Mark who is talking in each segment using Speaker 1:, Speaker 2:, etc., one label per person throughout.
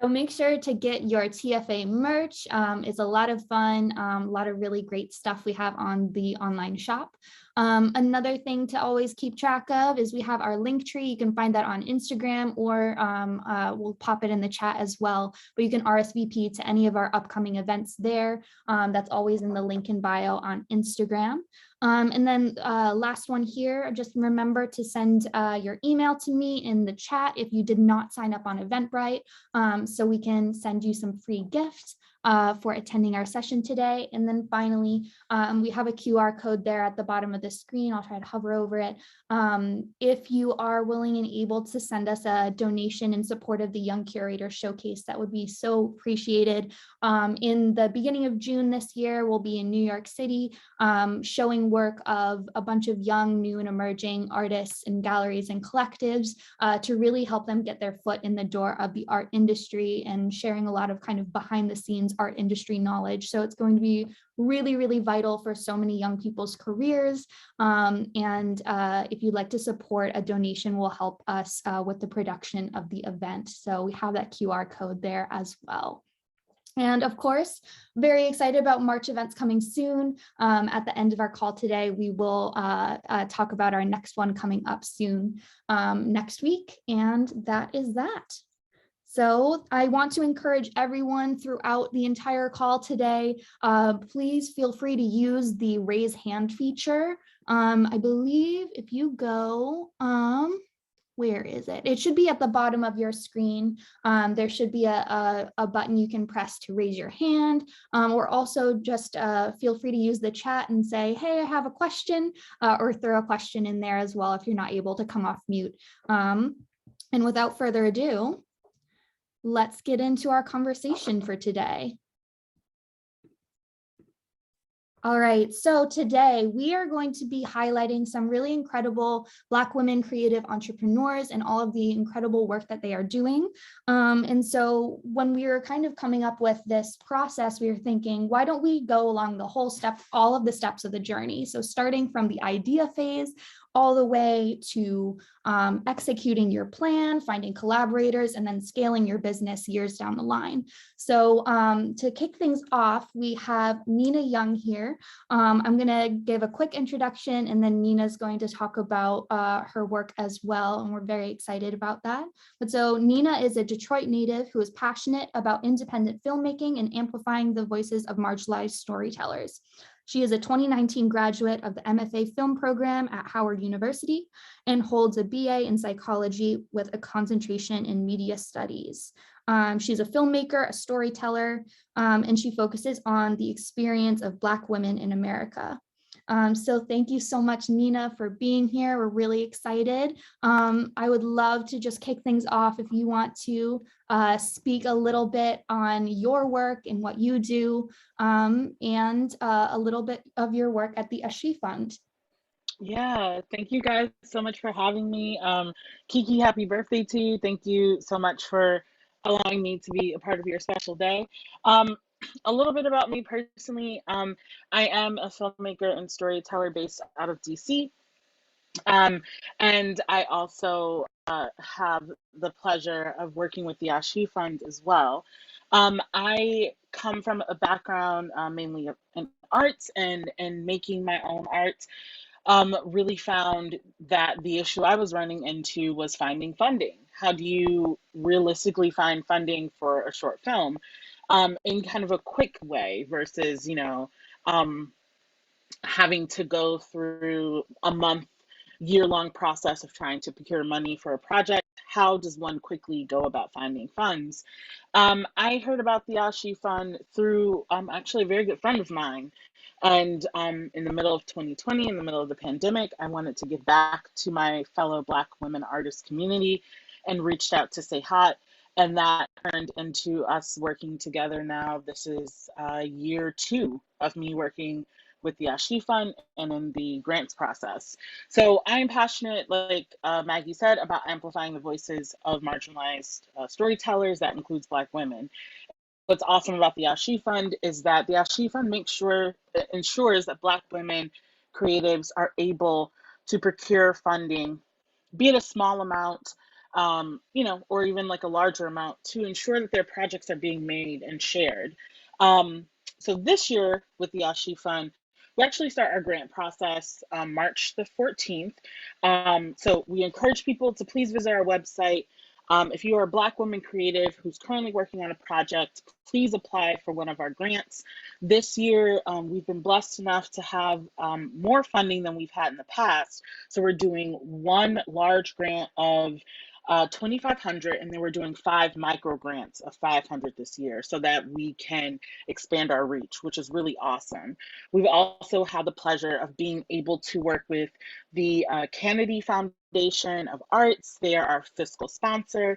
Speaker 1: So make sure to get your TFA merch. It's a lot of fun, a lot of really great stuff we have on the online shop. Another thing to always keep track of is we have our link tree. You can find that on Instagram, or we'll pop it in the chat as well. But you can RSVP to any of our upcoming events there. That's always in the link in bio on Instagram. And then last one here, just remember to send your email to me in the chat if you did not sign up on Eventbrite, so we can send you some free gifts for attending our session today. And then finally, we have a QR code there at the bottom of the screen. I'll try to hover over it. If you are willing and able to send us a donation in support of the Young Curator Showcase, that would be so appreciated. In the beginning of June this year, we'll be in New York City showing work of a bunch of young, new and emerging artists and galleries and collectives to really help them get their foot in the door of the art industry, and sharing a lot of kind of behind the scenes art industry knowledge. So it's going to be really, really vital for so many young people's careers. If you'd like to support, a donation will help us with the production of the event. So we have that QR code there as well. And of course, very excited about March events coming soon. At the end of our call today, we will talk about our next one coming up soon next week. And that is that. So I want to encourage everyone throughout the entire call today, please feel free to use the raise hand feature. I believe if you go, where is it? It should be at the bottom of your screen. There should be a button you can press to raise your hand, or also just feel free to use the chat and say, hey, I have a question, or throw a question in there as well if you're not able to come off mute. And without further ado, let's get into our conversation for today. All right, so today we are going to be highlighting some really incredible Black women creative entrepreneurs and all of the incredible work that they are doing. And so when we were kind of coming up with this process, we were thinking, why don't we go along the whole step, all of the steps of the journey? So starting from the idea phase all the way to executing your plan, finding collaborators, and then scaling your business years down the line. So to kick things off, we have Nina Young here. I'm going to give a quick introduction, and then Nina's going to talk about her work as well, and we're very excited about that. But so Nina is a Detroit native who is passionate about independent filmmaking and amplifying the voices of marginalized storytellers. She is a 2019 graduate of the MFA film program at Howard University and holds a BA in psychology with a concentration in media studies. She's a filmmaker, a storyteller, and she focuses on the experience of Black women in America. So thank you so much, Nina, for being here. We're really excited. I would love to just kick things off if you want to speak a little bit on your work and what you do, and a little bit of your work at the Ashi Fund.
Speaker 2: Yeah, thank you guys so much for having me. Kiki, happy birthday to you. Thank you so much for allowing me to be a part of your special day. A little bit about me personally. I am a filmmaker and storyteller based out of DC. And I also have the pleasure of working with the Ashi Fund as well. I come from a background mainly in arts and making my own art. Really found that the issue I was running into was finding funding. How do you realistically find funding for a short film in kind of a quick way versus, having to go through a month, year-long process of trying to procure money for a project? How does one quickly go about finding funds? I heard about the Ashi Fund through actually a very good friend of mine. And in the middle of 2020, in the middle of the pandemic, I wanted to give back to my fellow Black women artist community and reached out to Say Hot. And that turned into us working together now. This is year 2 of me working with the Ashi Fund and in the grants process. So I'm passionate, like Maggie said, about amplifying the voices of marginalized storytellers. That includes Black women. What's awesome about the Ashi Fund is that the Ashi Fund ensures that Black women creatives are able to procure funding, be it a small amount, or even like a larger amount to ensure that their projects are being made and shared. Um, so this year with the Ashi Fund, we actually start our grant process March the 14th. So we encourage people to please visit our website. If you are a Black woman creative who's currently working on a project, please apply for one of our grants. This year, we've been blessed enough to have more funding than we've had in the past. So we're doing one large grant of 2,500, and then we're doing 5 micro grants of 500 this year so that we can expand our reach, which is really awesome. We've also had the pleasure of being able to work with the Kennedy Foundation of Arts. They are our fiscal sponsor.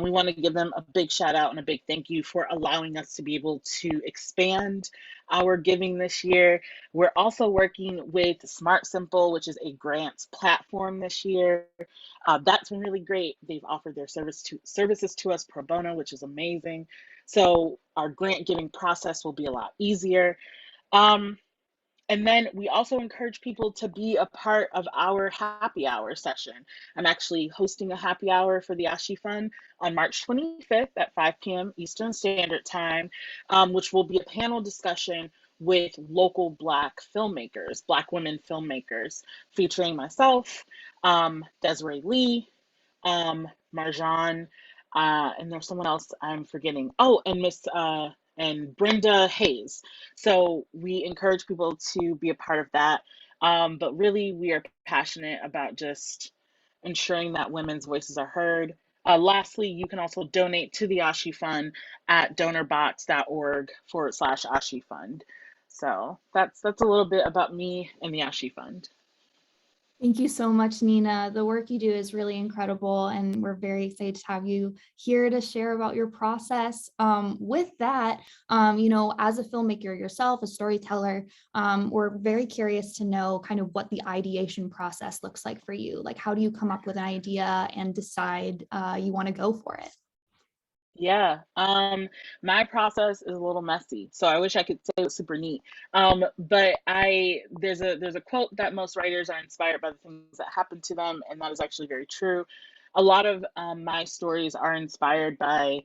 Speaker 2: We want to give them a big shout out and a big thank you for allowing us to be able to expand our giving this year. We're also working with Smart Simple, which is a grants platform this year. That's been really great. They've offered their services to us pro bono, which is amazing. So our grant giving process will be a lot easier. Um, and then we also encourage people to be a part of our happy hour session. I'm actually hosting a happy hour for the Ashi Fund on March 25th at 5 p.m. Eastern Standard Time, which will be a panel discussion with local Black filmmakers, Black women filmmakers, featuring myself, Desiree Lee, Marjan, and there's someone else I'm forgetting. Oh, and and Brenda Hayes. So we encourage people to be a part of that. But really, we are passionate about just ensuring that women's voices are heard. Lastly, you can also donate to the Ashi Fund at donorbox.org/Ashi Fund. So that's a little bit about me and the Ashi Fund.
Speaker 1: Thank you so much, Nina. The work you do is really incredible, and we're very excited to have you here to share about your process. With that, as a filmmaker yourself, a storyteller, we're very curious to know kind of what the ideation process looks like for you. Like, how do you come up with an idea and decide you want to go for it?
Speaker 2: Yeah, my process is a little messy, so I wish I could say it was super neat. But there's a quote that most writers are inspired by the things that happen to them, and that is actually very true. A lot of my stories are inspired by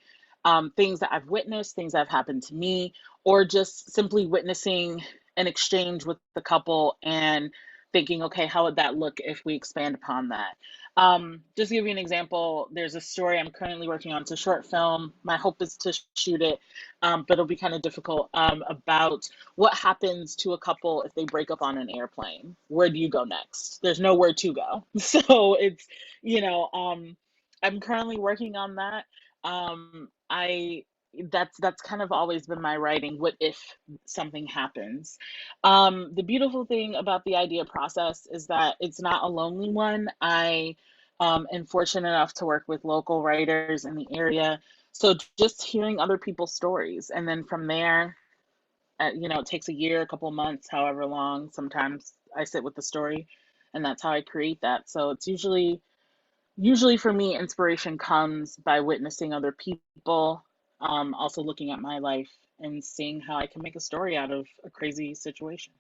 Speaker 2: things that I've witnessed, things that have happened to me, or just simply witnessing an exchange with the couple and thinking, okay, how would that look if we expand upon that? Just to give you an example, there's a story I'm currently working on. It's a short film. My hope is to shoot it, but it'll be kind of difficult, about what happens to a couple if they break up on an airplane. Where do you go next? There's nowhere to go. So it's, you know, um, I'm currently working on that. I that's kind of always been my writing. What if something happens? The beautiful thing about the idea process is that it's not a lonely one. I am fortunate enough to work with local writers in the area. So just hearing other people's stories, and then from there, it takes a year, a couple of months, however long. Sometimes I sit with the story, and that's how I create that. So it's usually for me, inspiration comes by witnessing other people, also looking at my life and seeing how I can make a story out of a crazy situation.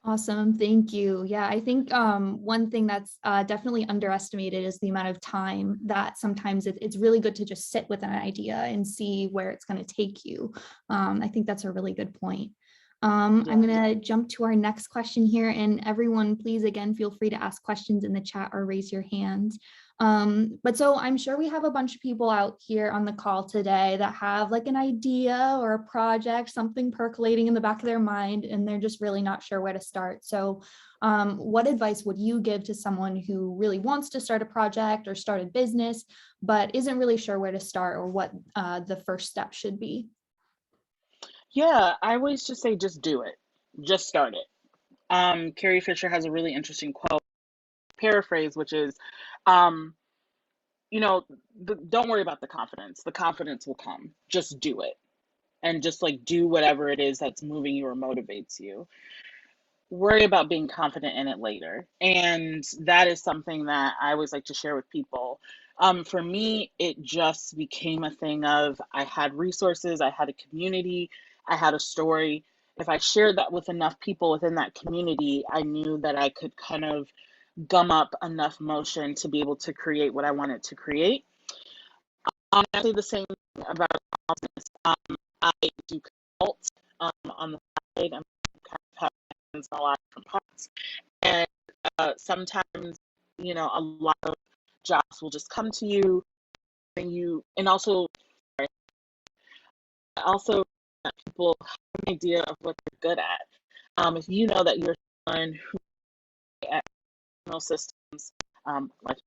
Speaker 1: Awesome, thank you. Yeah, I think one thing that's definitely underestimated is the amount of time that sometimes it's really good to just sit with an idea and see where it's going to take you. I think that's a really good point. I'm
Speaker 2: Yeah.
Speaker 1: going to jump to our next question here, and everyone, please again feel free to ask questions in the chat or raise your hand. But so I'm sure we have a bunch of people out here on the call today that have like an idea or a project, something percolating in the back of their mind, and they're just really not sure where to start. So what advice would you give to someone who really wants to start a project or start a business, but isn't really sure where to start or what the first step should be?
Speaker 2: Yeah, I always just say just do it. Just start it. Carrie Fisher has a really interesting quote, paraphrase, which is, um, you know, don't worry about the confidence. The confidence will come. Just do it. And just like do whatever it is that's moving you or motivates you. Worry about being confident in it later. And that is something that I always like to share with people. For me, it just became a thing of I had resources, I had a community, I had a story. If I shared that with enough people within that community, I knew that I could kind of gum up enough motion to be able to create what I wanted to create. I say the same thing about business. I do consult on the side. I'm kind of have hands in a lot of different pots, and sometimes a lot of jobs will just come to you, and also sorry, also people have an idea of what they're good at. If you know that you're someone who at systems, like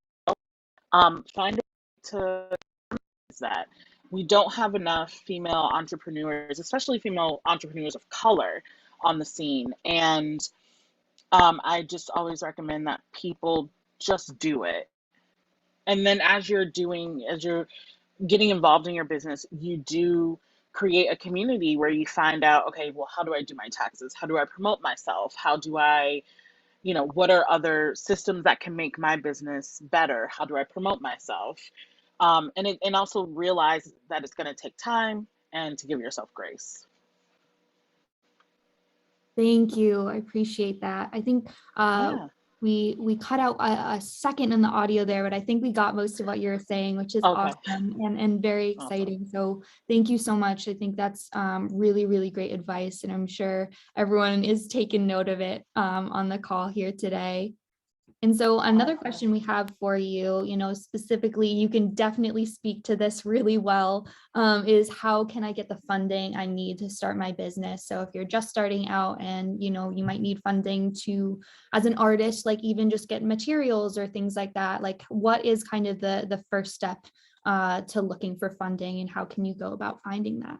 Speaker 2: find a way to use that. We don't have enough female entrepreneurs, especially female entrepreneurs of color, on the scene, and I just always recommend that people just do it. And then as you're getting involved in your business, you do create a community where you find out, okay, well, how do I do my taxes? How do I promote myself? How do I, what are other systems that can make my business better? How do I promote myself? And also realize that it's going to take time and to give yourself grace.
Speaker 1: Thank you. I appreciate that. I think
Speaker 2: Yeah.
Speaker 1: we cut out a second in the audio there, but I think we got most of what you were saying, which is
Speaker 2: Okay.
Speaker 1: awesome and very
Speaker 2: Awesome.
Speaker 1: exciting. So thank you so much. I think that's really, really great advice, and I'm sure everyone is taking note of it on the call here today. And so another
Speaker 2: Awesome.
Speaker 1: question we have for you, specifically, you can definitely speak to this really well, is how can I get the funding I need to start my business? So if you're just starting out and, you might need funding to, as an artist, like even just get materials or things like that, like what is kind of the first step to looking for funding, and how can you go about finding that?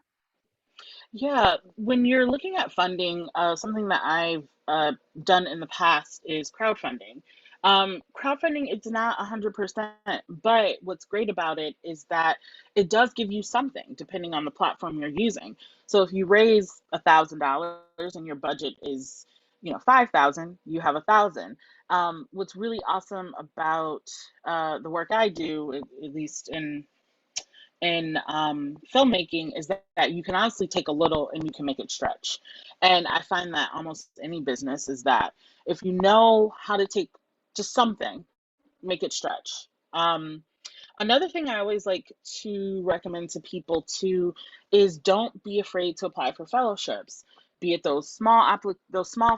Speaker 2: Yeah, when you're looking at funding, something that I've done in the past is crowdfunding. Crowdfunding, it's not 100%, but what's great about it is that it does give you something depending on the platform you're using. So if you raise $1,000 and your budget is, 5,000, you have 1,000. What's really awesome about the work I do, at least in filmmaking, is that you can honestly take a little and you can make it stretch. And I find that almost any business is that if you know how to take just something, make it stretch. Another thing I always like to recommend to people too is don't be afraid to apply for fellowships, be it those small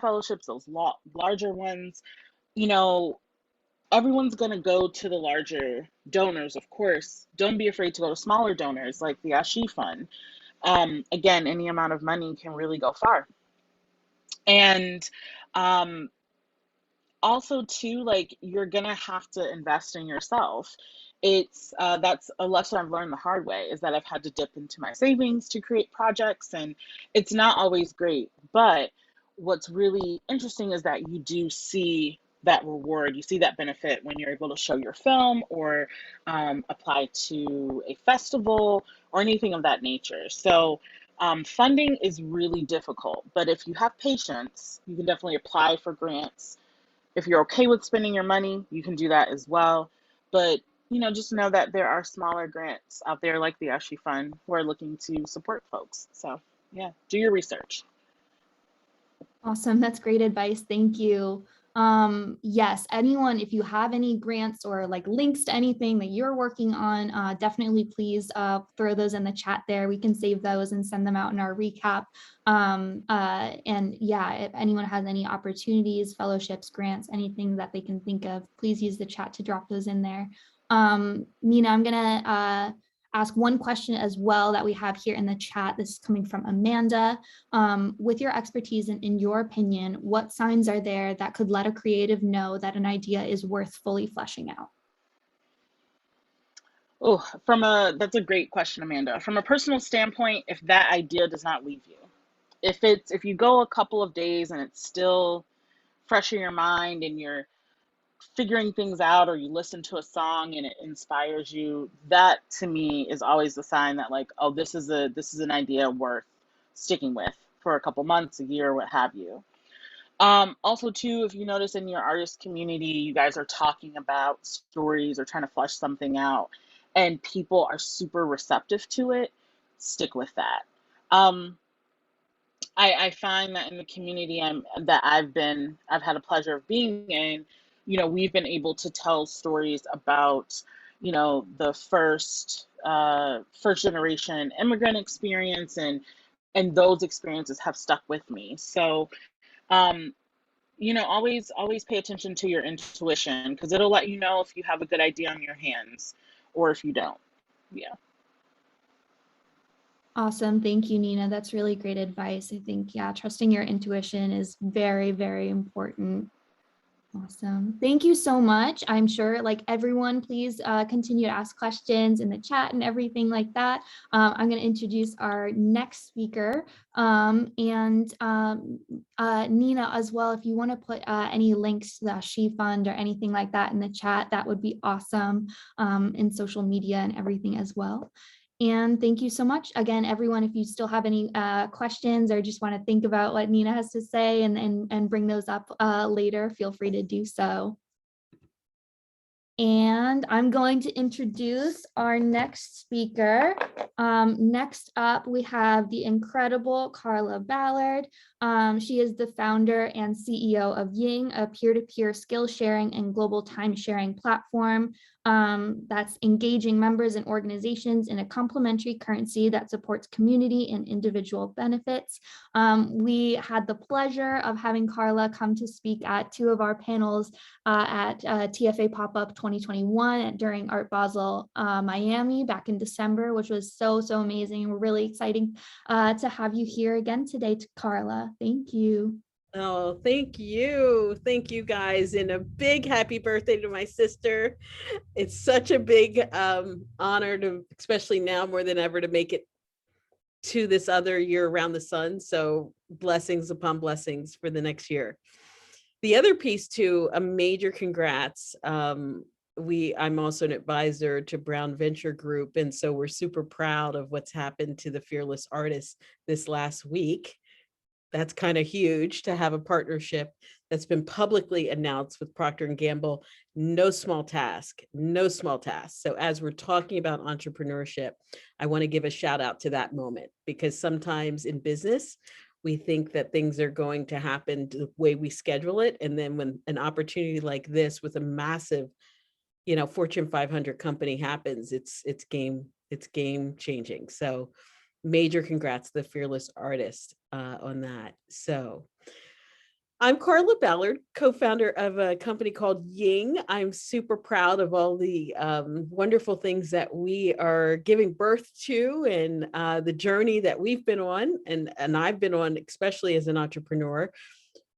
Speaker 2: fellowships, those larger ones. You know, everyone's going to go to the larger donors, of course. Don't be afraid to go to smaller donors like the Ashi Fund. Again, any amount of money can really go far. And um, also, too, like you're going to have to invest in yourself. That's a lesson I've learned the hard way, is that I've had to dip into my savings to create projects, and it's not always great. But what's really interesting is that you do see that reward, you see that benefit when you're able to show your film or apply to a festival or anything of that nature. So funding is really difficult, but if you have patience, you can definitely apply for grants. If you're okay with spending your money, you can do that as well. But just know that there are smaller grants out there like the Ashi Fund who are looking to support folks. So yeah, do your research.
Speaker 1: Awesome. That's great advice. Thank you. Yes, anyone, if you have any grants or like links to anything that you're working on, definitely please throw those in the chat there. We can save those and send them out in our recap. And yeah, if anyone has any opportunities, fellowships, grants, anything that they can think of, please use the chat to drop those in there. Nina, I'm gonna ask one question as well that we have here in the chat. This is coming from Amanda. With your expertise and in your opinion, what signs are there that could let a creative know that an idea is worth fully fleshing out?
Speaker 2: Oh, that's a great question, Amanda. From a personal standpoint, if that idea does not leave you, if you go a couple of days and it's still fresh in your mind and you're figuring things out, or you listen to a song and it inspires you, that to me is always the sign that, like, oh, this is an idea worth sticking with for a couple months, a year, what have you. Also too, if you notice in your artist community, you guys are talking about stories or trying to flesh something out and people are super receptive to it, stick with that. um, I find that in the community I've had a pleasure of being in, we've been able to tell stories about, the first generation immigrant experience, and those experiences have stuck with me. So, um, always pay attention to your intuition, because it'll let you know if you have a good idea on your hands or if you don't. Yeah.
Speaker 1: Awesome. Thank you, Nina. That's really great advice. I think, yeah, trusting your intuition is very, very important. Awesome. Thank you so much. I'm sure like everyone, please continue to ask questions in the chat and everything like that. I'm going to introduce our next speaker, and Nina as well. If you want to put any links to the She Fund or anything like that in the chat, that would be awesome, in social media and everything as well. And thank you so much. Again, everyone, if you still have any questions or just want to think about what Nina has to say and bring those up later, feel free to do so. And I'm going to introduce our next speaker. Next up, we have the incredible Carla Ballard. She is the founder and CEO of Ying, a peer-to-peer skill sharing and global time sharing platform that's engaging members and organizations in a complementary currency that supports community and individual benefits. We had the pleasure of having Carla come to speak at two of our panels at TFA Pop-Up 2021 during Art Basel Miami back in December, which was so amazing. We're really excited to have you here again today, Carla. Thank you.
Speaker 3: Oh, thank you. Thank you guys. And a big happy birthday to my sister. It's such a big honor to, especially now more than ever, to make it to this other year around the sun. So blessings upon blessings for the next year. The other piece too, a major congrats. I'm also an advisor to Brown Venture Group. And so we're super proud of what's happened to the Fearless Artists this last week. That's kind of huge to have a partnership that's been publicly announced with Procter & Gamble. No small task, no small task. So as we're talking about entrepreneurship, I want to give a shout out to that moment, because sometimes in business, we think that things are going to happen the way we schedule it. And then when an opportunity like this with a massive, Fortune 500 company happens, it's game changing. So major congrats to the Fearless Artist on that. So I'm Carla Ballard, co-founder of a company called Ying. I'm super proud of all the wonderful things that we are giving birth to, and the journey that we've been on, and I've been on, especially as an entrepreneur.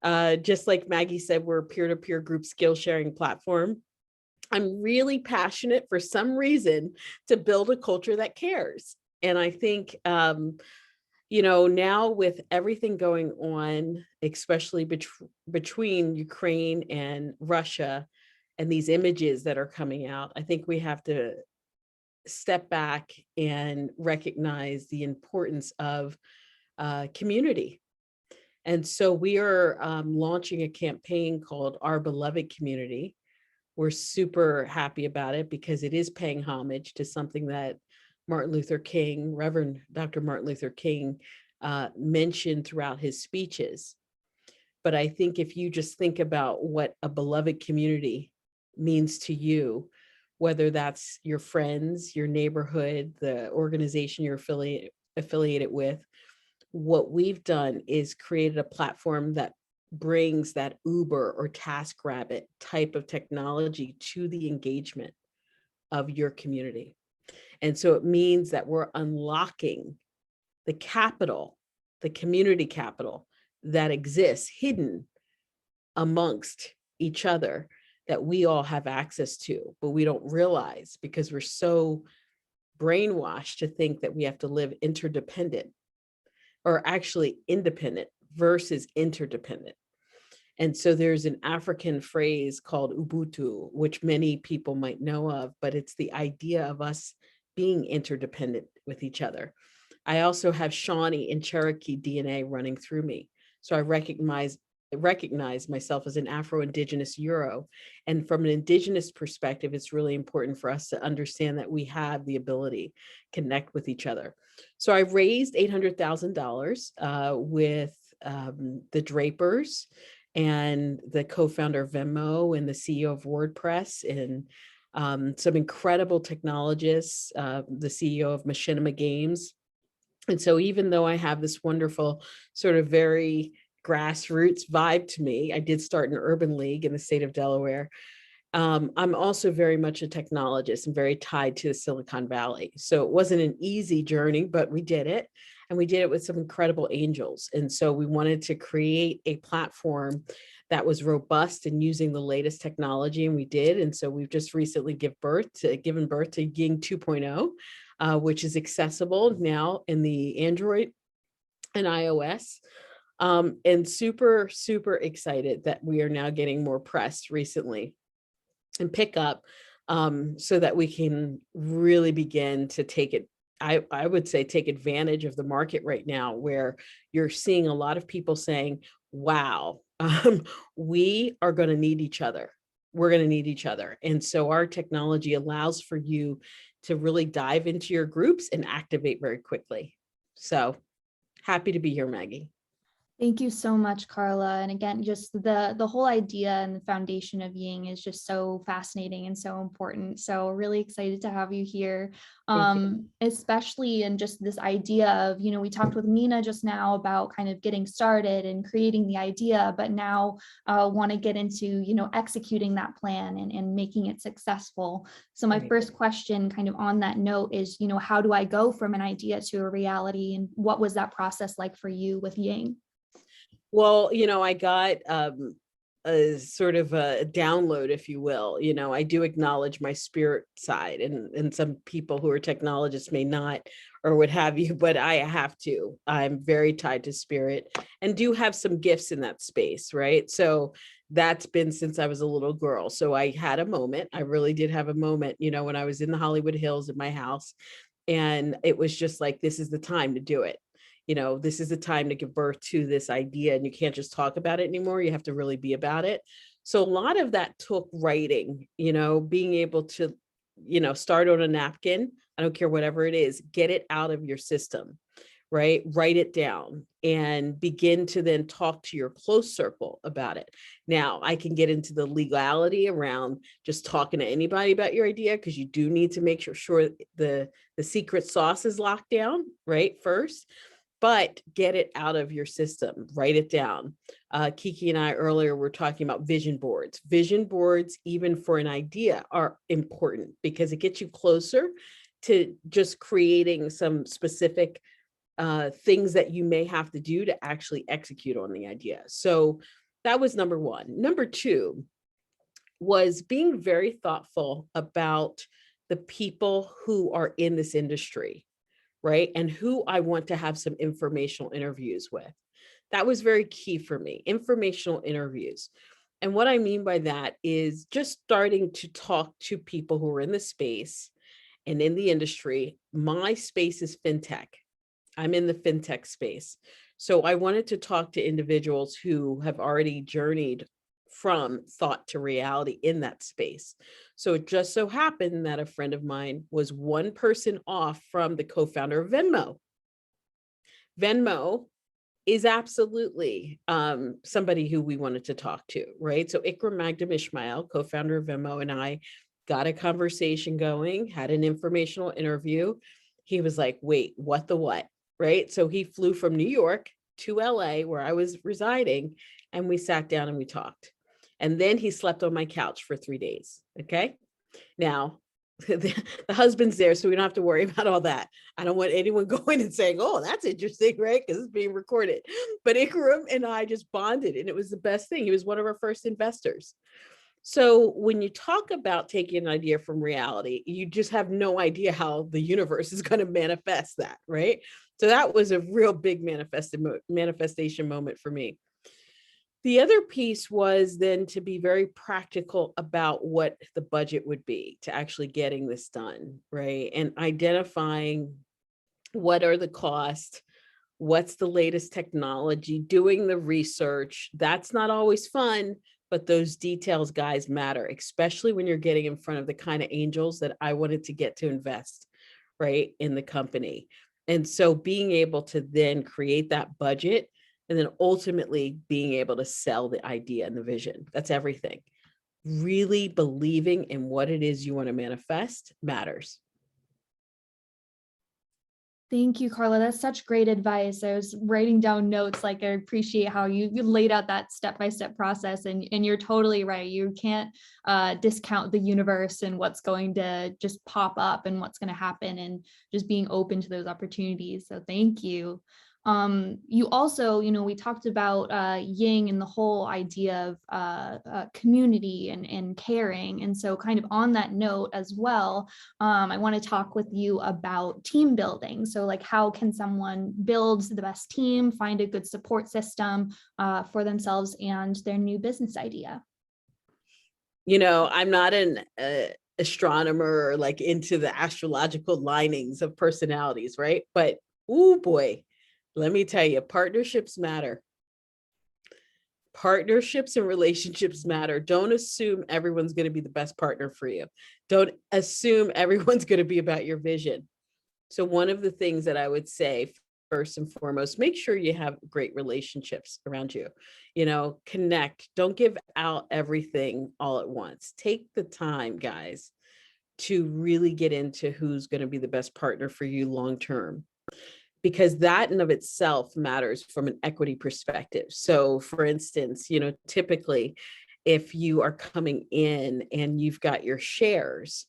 Speaker 3: Just like Maggie said, we're a peer-to-peer group skill sharing platform. I'm really passionate for some reason to build a culture that cares. And I think, now with everything going on, especially between Ukraine and Russia and these images that are coming out, I think we have to step back and recognize the importance of community. And so we are launching a campaign called Our Beloved Community. We're super happy about it because it is paying homage to something that Martin Luther King, Reverend Dr. Martin Luther King, mentioned throughout his speeches. But I think if you just think about what a beloved community means to you, whether that's your friends, your neighborhood, the organization you're affiliated with, what we've done is created a platform that brings that Uber or TaskRabbit type of technology to the engagement of your community. And so it means that we're unlocking the capital, the community capital that exists hidden amongst each other that we all have access to, but we don't realize because we're so brainwashed to think that we have to live interdependent, or actually independent versus interdependent. And so there's an African phrase called Ubuntu, which many people might know of, but it's the idea of us being interdependent with each other. I also have Shawnee and Cherokee DNA running through me. So I recognize myself as an Afro-Indigenous Euro. And from an Indigenous perspective, it's really important for us to understand that we have the ability to connect with each other. So I raised $800,000 with the Drapers and the co-founder of Venmo and the CEO of WordPress, and some incredible technologists, the CEO of Machinima Games. And so even though I have this wonderful sort of very grassroots vibe to me, I did start an urban league in the state of Delaware. I'm also very much a technologist and very tied to the Silicon Valley. So it wasn't an easy journey, but we did it. And we did it with some incredible angels. And so we wanted to create a platform that was robust and using the latest technology, and we did. And so we've just recently given birth to Ying 2.0, which is accessible now in the Android and iOS. And super, super excited that we are now getting more press recently and pick up, so that we can really begin to take it. I would say take advantage of the market right now, where you're seeing a lot of people saying, wow, we are going to need each other. We're going to need each other. And so our technology allows for you to really dive into your groups and activate very quickly. So happy to be here, Maggie.
Speaker 1: Thank you so much, Carla. And again, just the whole idea and the foundation of Ying is just so fascinating and so important. So really excited to have you here, especially in just this idea of, we talked with Nina just now about kind of getting started and creating the idea, but now want to get into, executing that plan and making it successful. So my first question kind of on that note is, how do I go from an idea to a reality? And what was that process like for you with Ying?
Speaker 3: Well, I got a sort of a download, if you will. I do acknowledge my spirit side, and some people who are technologists may not or what have you, but I have to. I'm very tied to spirit and do have some gifts in that space, right? So that's been since I was a little girl. So I had a moment. I really did have a moment, when I was in the Hollywood Hills in my house, and it was just like, this is the time to do it. This is the time to give birth to this idea, and you can't just talk about it anymore. You have to really be about it. So a lot of that took writing, being able to, start on a napkin. I don't care whatever it is, get it out of your system, right? Write it down and begin to then talk to your close circle about it. Now, I can get into the legality around just talking to anybody about your idea, because you do need to make sure the secret sauce is locked down, right? First. But get it out of your system, write it down. Kiki and I earlier were talking about vision boards. Vision boards, even for an idea, are important because it gets you closer to just creating some specific things that you may have to do to actually execute on the idea. So that was number one. Number two was being very thoughtful about the people who are in this industry, right? And who I want to have some informational interviews with. That was very key for me, informational interviews. And what I mean by that is just starting to talk to people who are in the space and in the industry. My space is fintech. I'm in the fintech space. So I wanted to talk to individuals who have already journeyed from thought to reality in that space. So it just so happened that a friend of mine was one person off from the co-founder of Venmo. Venmo is absolutely somebody who we wanted to talk to, right? So Ikram Magdum Ishmael, co-founder of Venmo, and I got a conversation going, had an informational interview. He was like, wait, what the what, right? So he flew from New York to LA, where I was residing, and we sat down and we talked. And then he slept on my couch for 3 days. Okay. Now, the husband's there, so we don't have to worry about all that. I don't want anyone going and saying, oh, that's interesting, right? Because it's being recorded. But Ikram and I just bonded, and it was the best thing. He was one of our first investors. So when you talk about taking an idea from reality, you just have no idea how the universe is going to manifest that, right? So that was a real big manifestation moment for me. The other piece was then to be very practical about what the budget would be to actually getting this done, right? And identifying what are the costs, what's the latest technology, doing the research. That's not always fun, but those details, guys, matter, especially when you're getting in front of the kind of angels that I wanted to get to invest, right, in the company. And so being able to then create that budget and then ultimately being able to sell the idea and the vision. That's everything. Really believing in what it is you want to manifest matters.
Speaker 1: Thank you, Carla. That's such great advice. I was writing down notes, like I appreciate how you laid out that step-by-step process, and you're totally right. You can't discount the universe and what's going to just pop up and what's going to happen, and just being open to those opportunities. So thank you. You also, we talked about Ying and the whole idea of community and caring. And so kind of on that note as well, I want to talk with you about team building. So like, how can someone build the best team, find a good support system for themselves and their new business idea?
Speaker 3: I'm not an astronomer or like into the astrological linings of personalities, right? But oh boy, let me tell you, partnerships matter. Partnerships and relationships matter. Don't assume everyone's going to be the best partner for you. Don't assume everyone's going to be about your vision. So one of the things that I would say, first and foremost, make sure you have great relationships around you. Connect. Don't give out everything all at once. Take the time, guys, to really get into who's going to be the best partner for you long term, because that in of itself matters from an equity perspective. So for instance, typically if you are coming in and you've got your shares,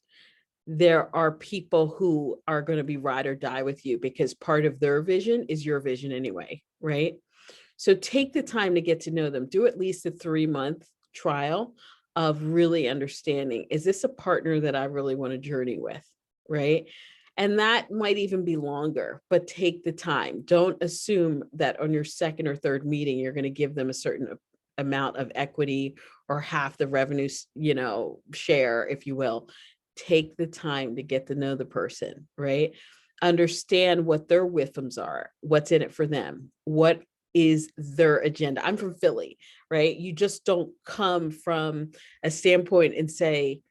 Speaker 3: there are people who are going to be ride or die with you because part of their vision is your vision anyway, right? So take the time to get to know them. Do at least a 3-month trial of really understanding, is this a partner that I really want to journey with, right? And that might even be longer, but take the time. Don't assume that on your second or third meeting, you're going to give them a certain amount of equity or half the revenue, share, if you will. Take the time to get to know the person, right? Understand what their whiffums are, what's in it for them, what is their agenda. I'm from Philly, right? You just don't come from a standpoint and say,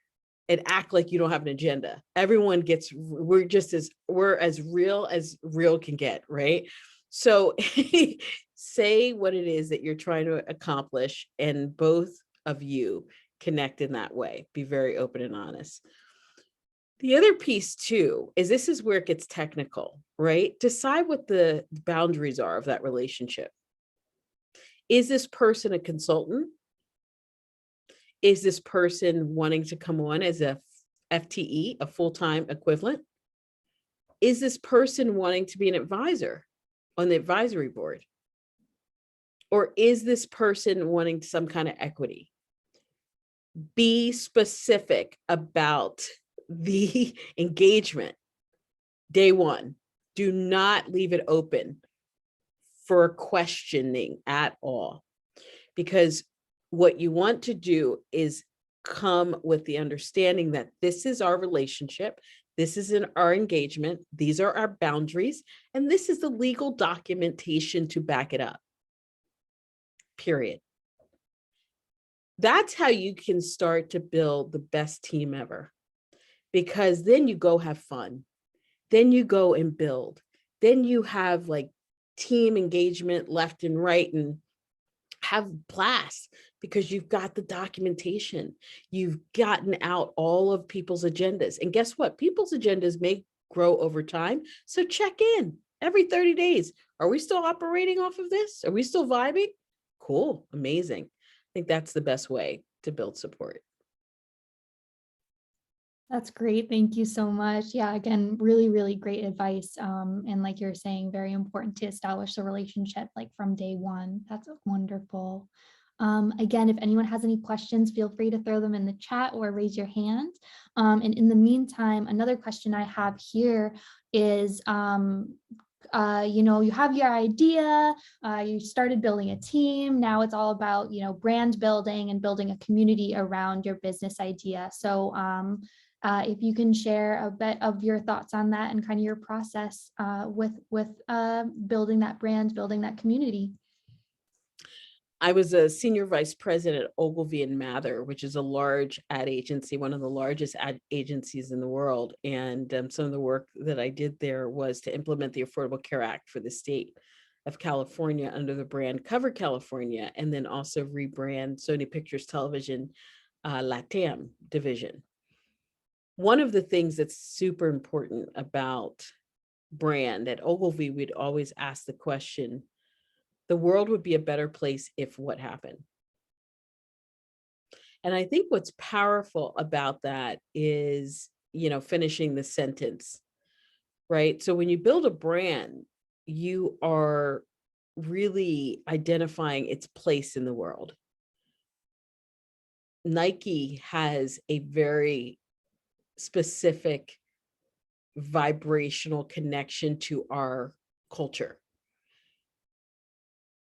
Speaker 3: and act like you don't have an agenda. Everyone we're as real can get, right? So say what it is that you're trying to accomplish, and both of you connect in that way. Be very open and honest. The other piece too is, this is where it gets technical, right? Decide what the boundaries are of that relationship. Is this person a consultant? Is this person wanting to come on as a FTE, a full-time equivalent? Is this person wanting to be an advisor on the advisory board? Or is this person wanting some kind of equity? Be specific about the engagement. Day one, do not leave it open for questioning at all, because what you want to do is come with the understanding that this is our relationship, this is our engagement, these are our boundaries, and this is the legal documentation to back it up. Period. That's how you can start to build the best team ever, because then you go have fun. Then you go and build. Then you have like team engagement left and right and have blast, because you've got the documentation. You've gotten out all of people's agendas. And guess what? People's agendas may grow over time. So check in every 30 days. Are we still operating off of this? Are we still vibing? Cool. Amazing. I think that's the best way to build support.
Speaker 1: That's great. Thank you so much. Yeah, again, really, really great advice. And like you're saying, very important to establish the relationship like from day one. That's wonderful. Again, if anyone has any questions, feel free to throw them in the chat or raise your hand. And in the meantime, another question I have here is, you have your idea, you started building a team. Now it's all about, brand building and building a community around your business idea. So if you can share a bit of your thoughts on that and kind of your process with building that brand, building that community.
Speaker 3: I was a senior vice president at Ogilvy and Mather, which is a large ad agency, one of the largest ad agencies in the world. And some of the work that I did there was to implement the Affordable Care Act for the state. of California under the brand Cover California, and then also rebrand Sony Pictures Television LATAM division. One of the things that's super important about brand at Ogilvy, we'd always ask the question, the world would be a better place if what happened? And I think what's powerful about that is, finishing the sentence, right? So when you build a brand, you are really identifying its place in the world. Nike has a very specific vibrational connection to our culture.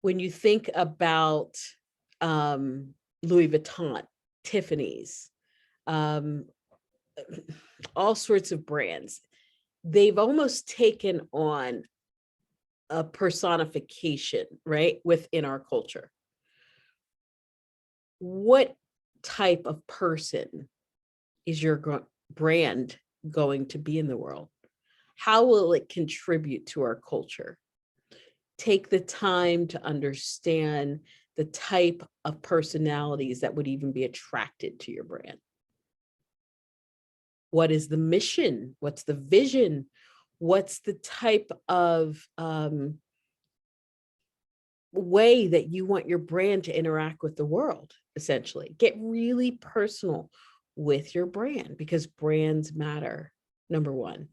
Speaker 3: When you think about Louis Vuitton, Tiffany's, all sorts of brands, they've almost taken on a personification, right, within our culture. What type of person is your brand going to be in the world? How will it contribute to our culture? Take the time to understand the type of personalities that would even be attracted to your brand. What is the mission? What's the vision? What's the type of way that you want your brand to interact with the world, essentially? Get really personal with your brand, because brands matter, number one.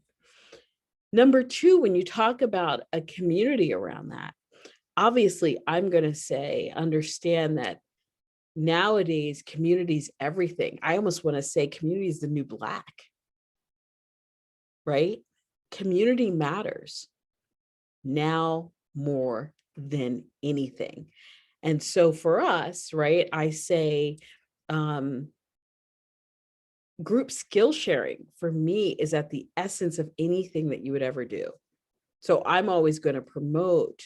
Speaker 3: Number two, when you talk about a community around that, obviously, I'm going to say, understand that nowadays, community is everything. I almost want to say community is the new Black, right? Community matters now more than anything. And so for us, right, I say group skill sharing for me is at the essence of anything that you would ever do. So I'm always going to promote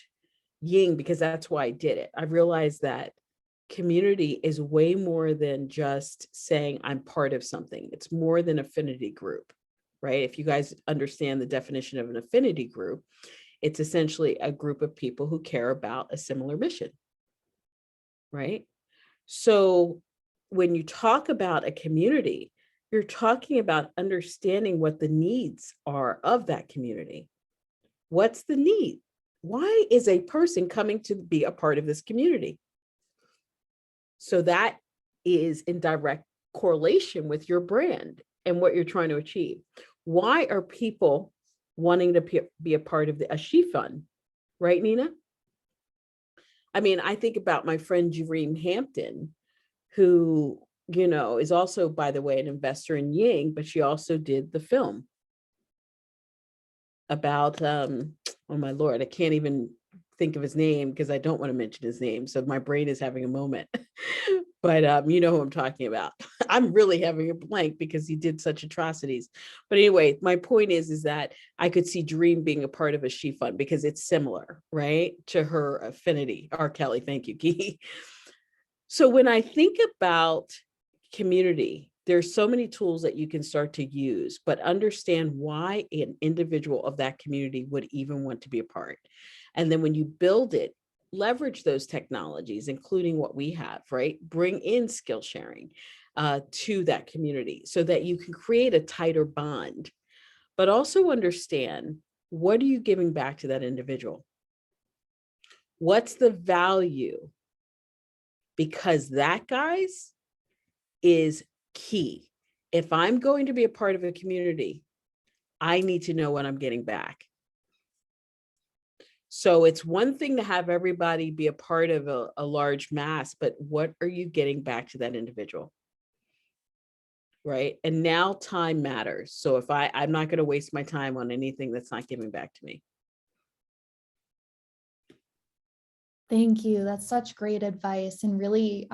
Speaker 3: Ying because that's why I did it. I realized that community is way more than just saying I'm part of something. It's more than affinity group, right? If you guys understand the definition of an affinity group, it's essentially a group of people who care about a similar mission, right? So when you talk about a community, you're talking about understanding what the needs are of that community. What's the need? Why is a person coming to be a part of this community? So that is in direct correlation with your brand and what you're trying to achieve. Why are people wanting to be a part of a she fund, right, Nina? I mean, I think about my friend Jareem Hampton, who, is also, by the way, an investor in Ying, but she also did the film about, oh my Lord, I can't even think of his name because I don't want to mention his name. So my brain is having a moment, but you know who I'm talking about. I'm really having a blank because he did such atrocities. But anyway, my point is that I could see Dream being a part of a she fund because it's similar, right, to her affinity. R. Kelly, thank you, Key. So when I think about community, there's so many tools that you can start to use, but understand why an individual of that community would even want to be a part. And then when you build it, leverage those technologies, including what we have, right? Bring in skill sharing to that community so that you can create a tighter bond, but also understand, what are you giving back to that individual? What's the value? Because that, guys, is key. If I'm going to be a part of a community, I need to know what I'm getting back. So it's one thing to have everybody be a part of a large mass, but what are you getting back to that individual? Right? And now time matters. So if I'm not going to waste my time on anything that's not giving back to me.
Speaker 1: Thank you. That's such great advice and really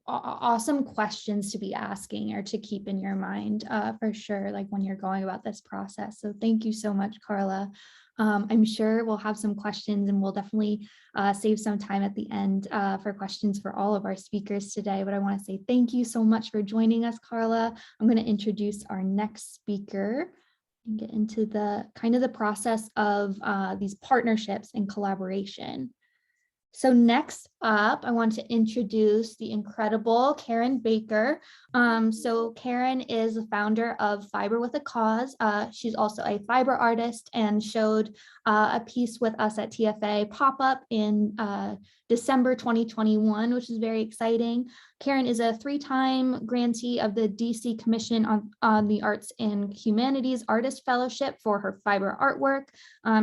Speaker 1: awesome questions to be asking or to keep in your mind for sure, like when you're going about this process. So thank you so much, Carla. I'm sure we'll have some questions and we'll definitely save some time at the end for questions for all of our speakers today. But I want to say thank you so much for joining us, Carla. I'm going to introduce our next speaker. and get into the kind of the process of these partnerships and collaboration. So next up, I want to introduce the incredible Karen Baker. So Karen is the founder of Fiber with a Cause. She's also a fiber artist and showed a piece with us at TFA pop-up in December 2021, which is very exciting. Karen is a 3-time grantee of the DC Commission on the Arts and Humanities Artist Fellowship for her fiber artwork.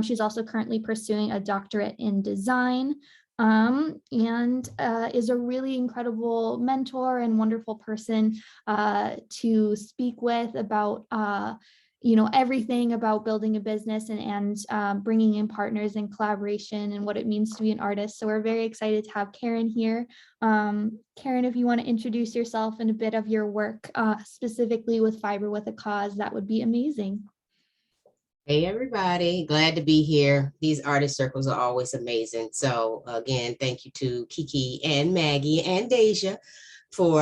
Speaker 1: She's also currently pursuing a doctorate in design. And is a really incredible mentor and wonderful person to speak with about everything about building a business and bringing in partners and collaboration and what it means to be an artist. So we're very excited to have Karen here. Karen, if you want to introduce yourself and a bit of your work specifically with Fiber with a Cause, that would be amazing.
Speaker 4: Hey everybody, glad to be here. These artist circles are always amazing. So again, thank you to Kiki and Maggie and Deja for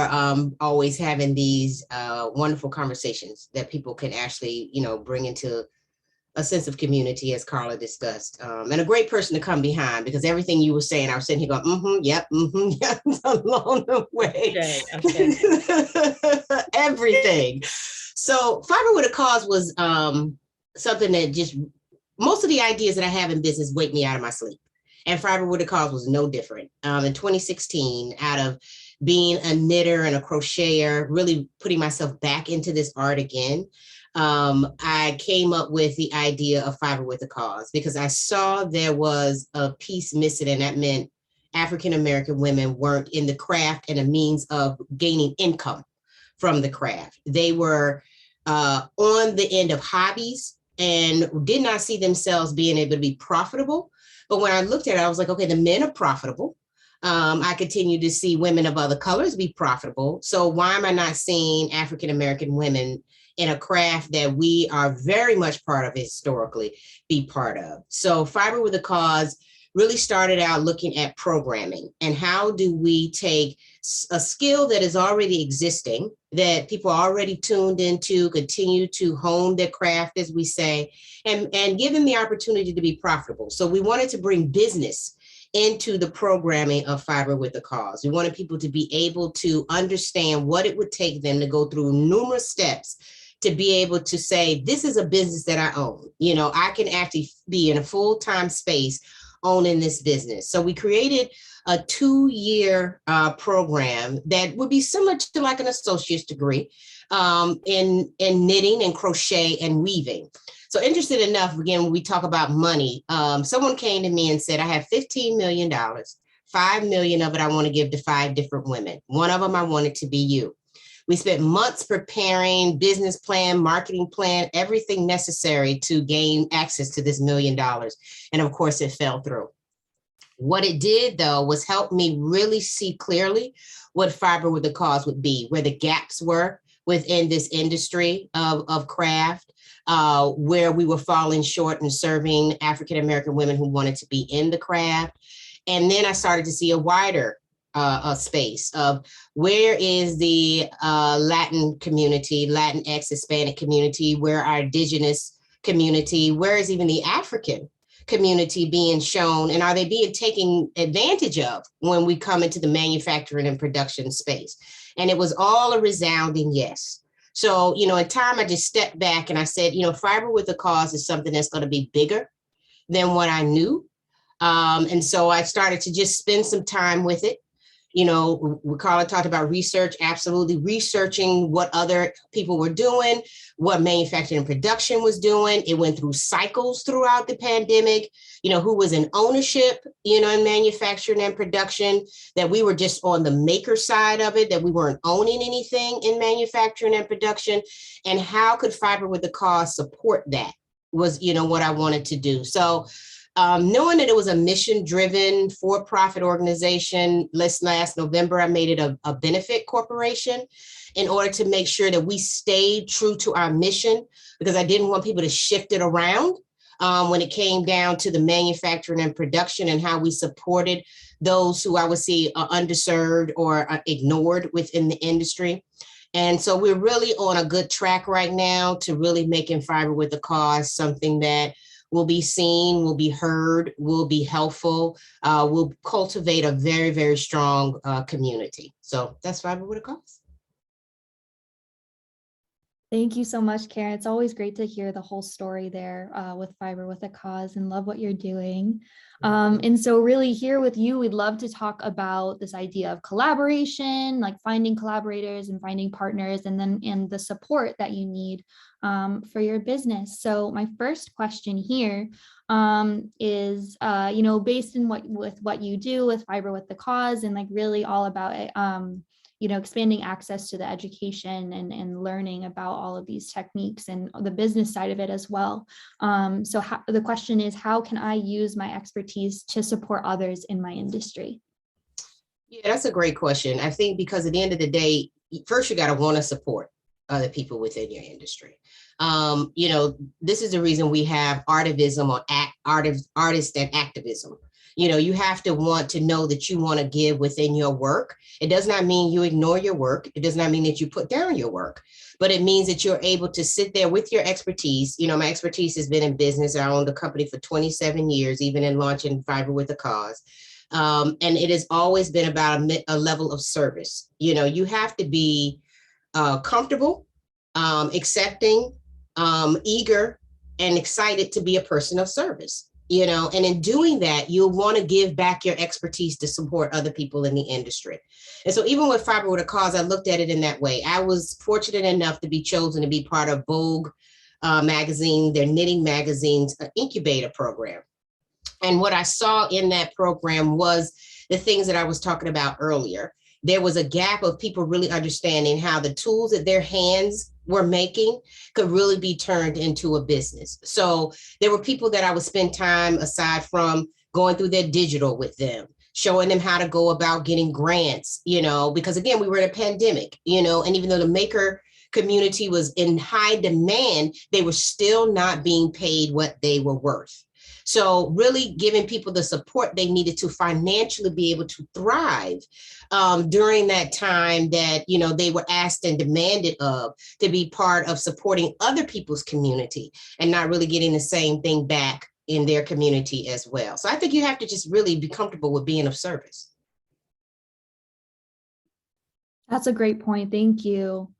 Speaker 4: always having these wonderful conversations that people can actually, bring into a sense of community, as Carla discussed, and a great person to come behind, because everything you were saying, I was sitting here going, yep, along the way. Okay. Everything. So Fiber with a Cause was something that just, most of the ideas that I have in business wake me out of my sleep. And Fiber with a Cause was no different. In 2016, out of being a knitter and a crocheter, really putting myself back into this art again, I came up with the idea of Fiber with a Cause because I saw there was a piece missing, and that meant African-American women weren't in the craft and a means of gaining income from the craft. They were on the end of hobbies and did not see themselves being able to be profitable. But when I looked at it, I was like, okay, the men are profitable. I continue to see women of other colors be profitable. So why am I not seeing African-American women in a craft that we are very much part of historically be part of? So Fiber with a Cause really started out looking at programming and how do we take a skill that is already existing, that people are already tuned into, continue to hone their craft, as we say, and give them the opportunity to be profitable. So we wanted to bring business into the programming of Fiber with a Cause. We wanted people to be able to understand what it would take them to go through numerous steps to be able to say, this is a business that I own. I can actually be in a full-time space owning this business. So we created a 2-year program that would be similar to like an associate's degree in knitting and crochet and weaving. So interested enough, again, when we talk about money, someone came to me and said, I have $15 million, $5 million of it I want to give to 5 different women. One of them I want it to be you. We spent months preparing business plan, marketing plan, everything necessary to gain access to this $1 million. And of course, it fell through. What it did, though, was help me really see clearly what Fiber with a Cause would be, where the gaps were within this industry of craft, where we were falling short in serving African-American women who wanted to be in the craft. And then I started to see a wider a space of where is the Latin community, Latinx, Hispanic community, where our indigenous community, where is even the African community being shown, and are they being taken advantage of when we come into the manufacturing and production space? And it was all a resounding yes. So, in time, I just stepped back and I said, Fiber with a Cause is something that's going to be bigger than what I knew. And so I started to just spend some time with it. Carla talked about research, absolutely researching what other people were doing, what manufacturing and production was doing. It went through cycles throughout the pandemic, who was in ownership, in manufacturing and production, that we were just on the maker side of it, that we weren't owning anything in manufacturing and production. And how could Fiber with a Cause support that was, what I wanted to do. So knowing that it was a mission-driven, for-profit organization, last November, I made it a benefit corporation in order to make sure that we stayed true to our mission, because I didn't want people to shift it around when it came down to the manufacturing and production and how we supported those who I would see are underserved or ignored within the industry. And so we're really on a good track right now to really making Fiber with a Cause something that will be seen, will be heard, will be helpful, will cultivate a very, very strong community. So that's Fiber with a Cause.
Speaker 1: Thank you so much, Karen. It's always great to hear the whole story there with Fiber with a Cause, and love what you're doing. And so really here with you, we'd love to talk about this idea of collaboration, like finding collaborators and finding partners, and then the support that you need for your business. So my first question here is, based in what you do with Fiber with the Cause, and like really all about it, expanding access to the education and learning about all of these techniques and the business side of it as well. So the question is, how can I use my expertise to support others in my industry?
Speaker 4: Yeah, that's a great question. I think because at the end of the day, first you got to want to support other people within your industry. This is the reason we have artivism or artist and activism. You have to want to know that you want to give within your work. It does not mean you ignore your work. It does not mean that you put down your work, but it means that you're able to sit there with your expertise. My expertise has been in business. I owned a company for 27 years, even in launching Fiber with a Cause. And it has always been about a level of service. You have to be comfortable, accepting, eager, and excited to be a person of service. And in doing that, you'll want to give back your expertise to support other people in the industry. And so even with Fiber with a Cause, I looked at it in that way. I was fortunate enough to be chosen to be part of Vogue magazine, their knitting magazine's incubator program. And what I saw in that program was the things that I was talking about earlier. There was a gap of people really understanding how the tools that their hands were making could really be turned into a business. So there were people that I would spend time, aside from going through their digital with them, showing them how to go about getting grants, because again, we were in a pandemic, and even though the maker community was in high demand, they were still not being paid what they were worth. So really giving people the support they needed to financially be able to thrive during that time that, they were asked and demanded of to be part of supporting other people's community and not really getting the same thing back in their community as well. So I think you have to just really be comfortable with being of service.
Speaker 1: That's a great point. Thank you.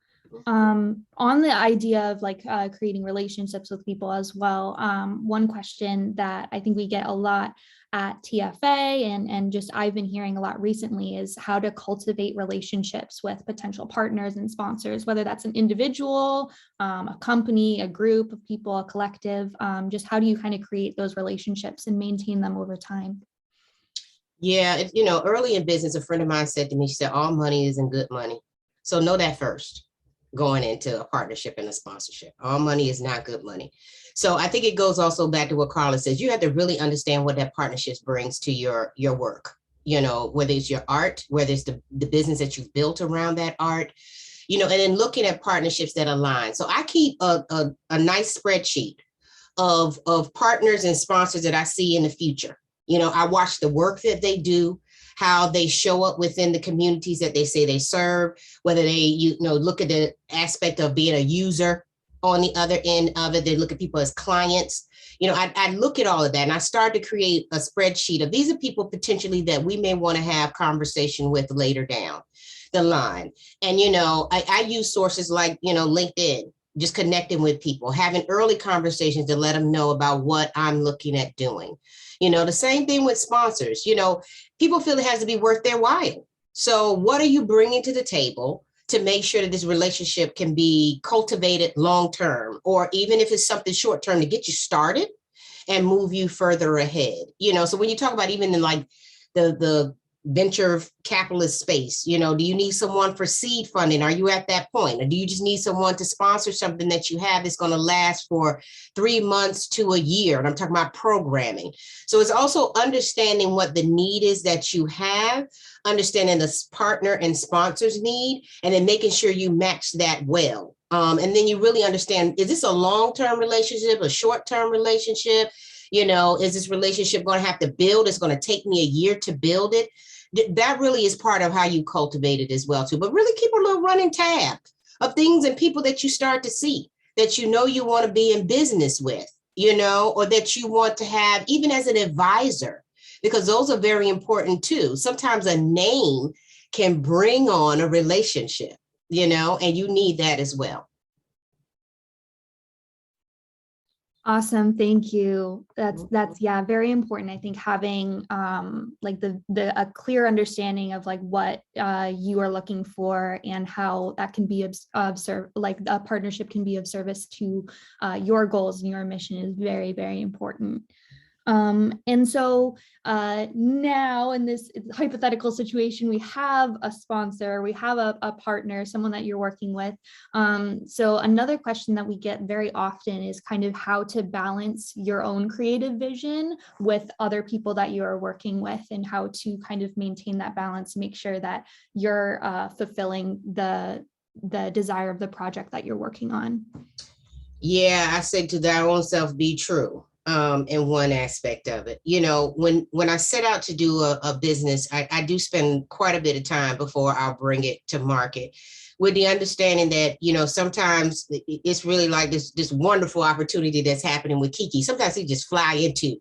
Speaker 1: On the idea of creating relationships with people as well, one question that I think we get a lot at TFA and just I've been hearing a lot recently is how to cultivate relationships with potential partners and sponsors, whether that's an individual, a company, a group of people, a collective. Just how do you kind of create those relationships and maintain them over time?
Speaker 4: Yeah, early in business, a friend of mine said to me, she said, all money isn't good money. So know that first, going into a partnership and a sponsorship. All money is not good money. So I think it goes also back to what Carla says. You have to really understand what that partnership brings to your work, whether it's your art, whether it's the business that you've built around that art, and then looking at partnerships that align. So I keep a nice spreadsheet of partners and sponsors that I see in the future. I watch the work that they do, how they show up within the communities that they say they serve, whether they, look at the aspect of being a user on the other end of it. They look at people as clients. I look at all of that and I start to create a spreadsheet of these are people potentially that we may want to have conversation with later down the line. And, I use sources like, LinkedIn, just connecting with people, having early conversations to let them know about what I'm looking at doing. The same thing with sponsors. People feel it has to be worth their while. So what are you bringing to the table to make sure that this relationship can be cultivated long-term, or even if it's something short-term to get you started and move you further ahead? So when you talk about even in like the venture capitalist space, do you need someone for seed funding? Are you at that point? Or do you just need someone to sponsor something that you have that's going to last for 3 months to a year? And I'm talking about programming. So it's also understanding what the need is that you have, understanding the partner and sponsors need, and then making sure you match that well. And then you really understand, is this a long-term relationship, a short-term relationship? Is this relationship going to have to build? It's going to take me a year to build it. That really is part of how you cultivate it as well, too. But really keep a little running tab of things and people that you start to see that you know you want to be in business with, or that you want to have even as an advisor, because those are very important too. Sometimes a name can bring on a relationship, and you need that as well.
Speaker 1: Awesome. Thank you. That's yeah, very important. I think having like a clear understanding of like what you are looking for and how that can be like a partnership can be of service to your goals and your mission is very, very important. And so now in this hypothetical situation, we have a sponsor, we have a partner, someone that you're working with. So another question that we get very often is kind of how to balance your own creative vision with other people that you are working with, and how to kind of maintain that balance, make sure that you're fulfilling the desire of the project that you're working on.
Speaker 4: Yeah, I say to thy own self, be true. In one aspect of it, when I set out to do a business, I do spend quite a bit of time before I'll bring it to market, with the understanding that, sometimes it's really like this wonderful opportunity that's happening with Kiki. Sometimes you just fly into,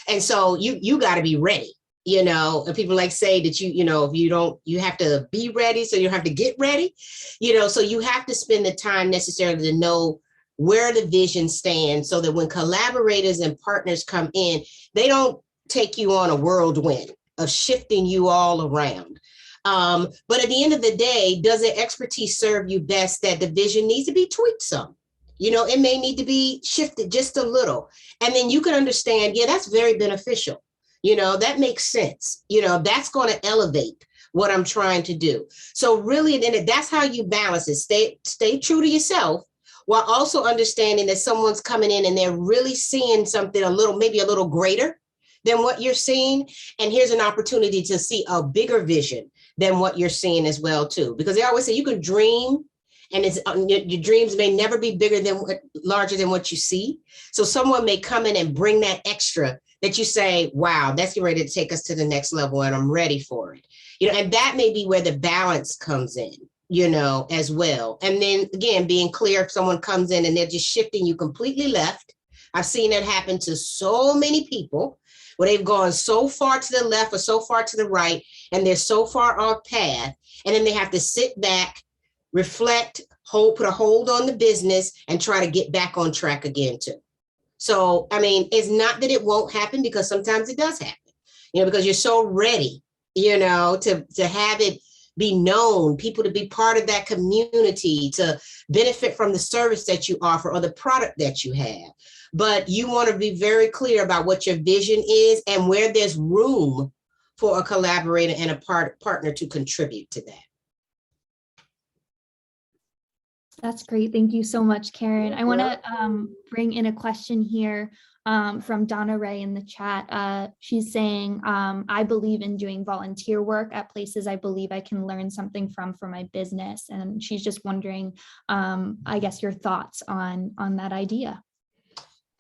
Speaker 4: and so you got to be ready. And people like say that if you don't, you have to be ready, so you have to get ready, so you have to spend the time necessarily to know where the vision stands, so that when collaborators and partners come in, they don't take you on a whirlwind of shifting you all around. But at the end of the day, does the expertise serve you best that the vision needs to be tweaked some? It may need to be shifted just a little. And then you can understand, yeah, that's very beneficial. That makes sense. That's going to elevate what I'm trying to do. So really, then that's how you balance it. Stay true to yourself, while also understanding that someone's coming in and they're really seeing something maybe a little greater than what you're seeing. And here's an opportunity to see a bigger vision than what you're seeing as well, too. Because they always say you can dream, and your dreams may never be larger than what you see. So someone may come in and bring that extra that you say, wow, that's ready to take us to the next level, and I'm ready for it. And that may be where the balance comes in, as well. And then again, being clear, if someone comes in and they're just shifting you completely left. I've seen that happen to so many people, where they've gone so far to the left or so far to the right, and they're so far off path. And then they have to sit back, reflect, put a hold on the business, and try to get back on track again too. So, I mean, it's not that it won't happen, because sometimes it does happen, because you're so ready, to have it be known, people to be part of that community, to benefit from the service that you offer or the product that you have. But you want to be very clear about what your vision is and where there's room for a collaborator and a partner to contribute to that.
Speaker 1: That's great. Thank you so much, Karen. I want to bring in a question here from Donna Ray in the chat. She's saying, I believe in doing volunteer work at places I believe I can learn something from for my business. And she's just wondering, I guess, your thoughts on that idea.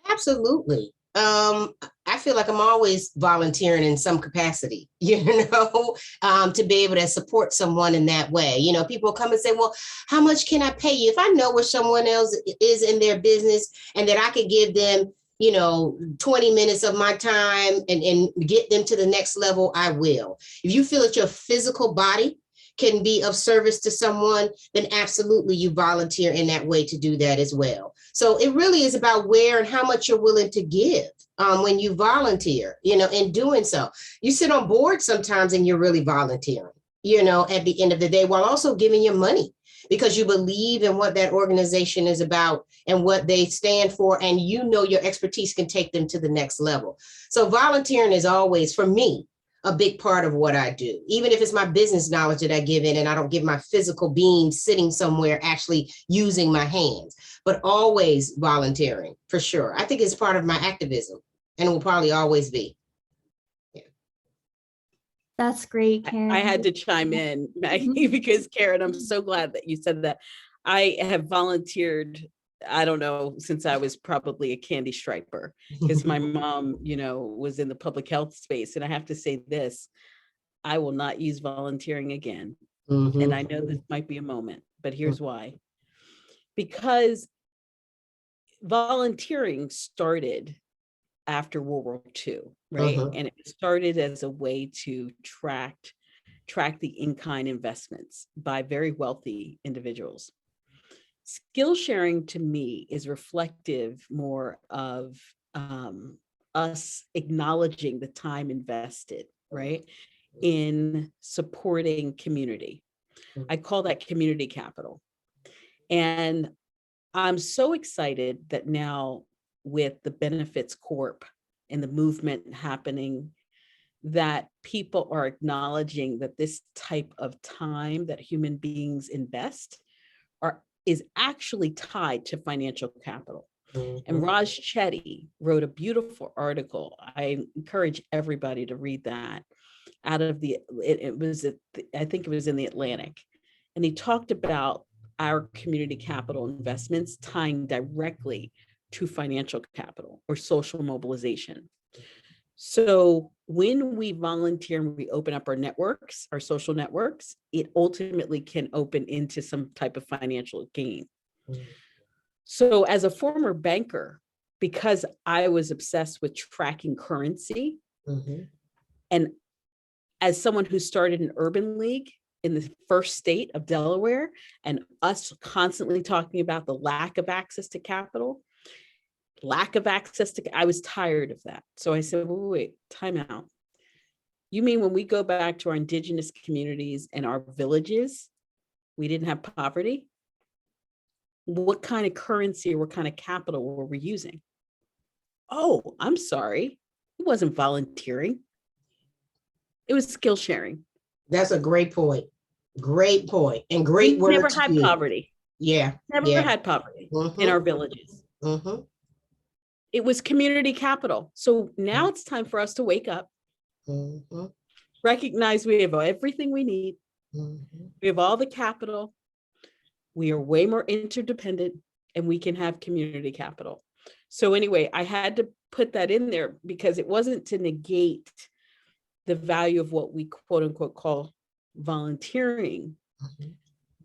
Speaker 4: Absolutely. I feel like I'm always volunteering in some capacity, to be able to support someone in that way. People come and say, well, how much can I pay you? If I know where someone else is in their business and that I could give them, 20 minutes of my time and get them to the next level, I will. If you feel that your physical body can be of service to someone, then absolutely you volunteer in that way to do that as well. So it really is about where and how much you're willing to give when you volunteer, in doing so. You sit on board sometimes and you're really volunteering, at the end of the day, while also giving your money, because you believe in what that organization is about and what they stand for, and your expertise can take them to the next level. So volunteering is always, for me, a big part of what I do, even if it's my business knowledge that I give in and I don't give my physical being sitting somewhere actually using my hands, but always volunteering for sure. I think it's part of my activism, and it will probably always be. Yeah.
Speaker 1: That's great, Karen.
Speaker 3: I had to chime in, Maggie, because Karen, I'm so glad that you said that. I have volunteered, I don't know, since I was probably a candy striper, because my mom, was in the public health space. And I have to say this, I will not use volunteering again. Mm-hmm. And I know this might be a moment, but here's why. Because volunteering started after World War II, right?
Speaker 4: Mhm.
Speaker 3: And it started as a way to track the in-kind investments by very wealthy individuals. Skill sharing to me is reflective more of us acknowledging the time invested, right, in supporting community. I call that community capital. And I'm so excited that now with the Benefits Corp and the movement happening, that people are acknowledging that this type of time that human beings invest is actually tied to financial capital. And Raj Chetty wrote a beautiful article. I encourage everybody to read that. Out of I think it was in the Atlantic. And he talked about our community capital investments tying directly to financial capital or social mobilization. So when we volunteer and we open up our networks, our social networks, it ultimately can open into some type of financial gain. So as a former banker, because I was obsessed with tracking currency, and as someone who started an urban league in the first state of Delaware, and us constantly talking about the lack of access to capital, I was tired of that. So I said, wait, time out. You mean when we go back to our indigenous communities and our villages, we didn't have poverty? What kind of currency or what kind of capital were we using? Oh, I'm sorry. It wasn't volunteering. It was skill sharing.
Speaker 4: That's a great point. Great point. And great
Speaker 3: We
Speaker 4: word
Speaker 3: never
Speaker 4: to
Speaker 3: had
Speaker 4: use.
Speaker 3: poverty.
Speaker 4: Yeah.
Speaker 3: Never had poverty in our villages. It was community capital. So now it's time for us to wake up, recognize we have everything we need. We have all the capital. We are way more interdependent, and we can have community capital. So anyway, I had to put that in there because it wasn't to negate the value of what we quote unquote call volunteering,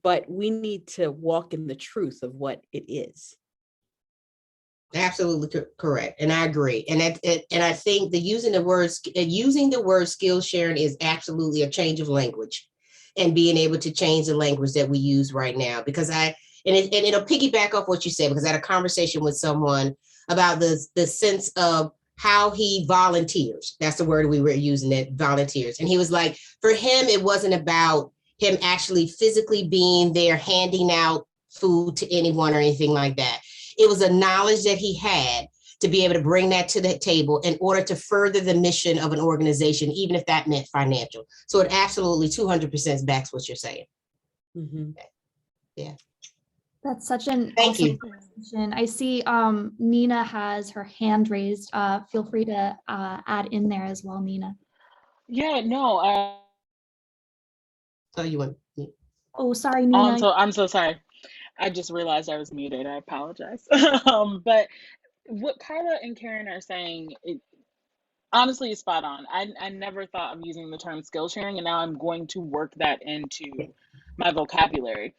Speaker 3: but we need to walk in the truth of what it is.
Speaker 4: Absolutely correct, and I agree. And I think that using the word skill sharing is absolutely a change of language, and being able to change the language that we use right now. Because it'll piggyback off what you said, because I had a conversation with someone about the sense of how he volunteers. That's the word we were using, that volunteers. And he was like, for him, it wasn't about him actually physically being there handing out food to anyone or anything like that. It was a knowledge that he had to be able to bring that to the table in order to further the mission of an organization, even if that meant financial. So it absolutely 200% backs what you're saying. Yeah.
Speaker 1: That's such an
Speaker 4: Thank
Speaker 1: awesome
Speaker 4: you.
Speaker 1: conversation. I see Nina has her hand raised. Feel free to add in there as well, Nina.
Speaker 2: Yeah, no.
Speaker 4: So you want?
Speaker 1: Oh, sorry,
Speaker 2: Oh,
Speaker 1: Nina.
Speaker 2: I'm so sorry. I just realized I was muted. I apologize. But what Carla and Karen are saying, honestly is spot on. I never thought of using the term skill sharing, and now I'm going to work that into my vocabulary,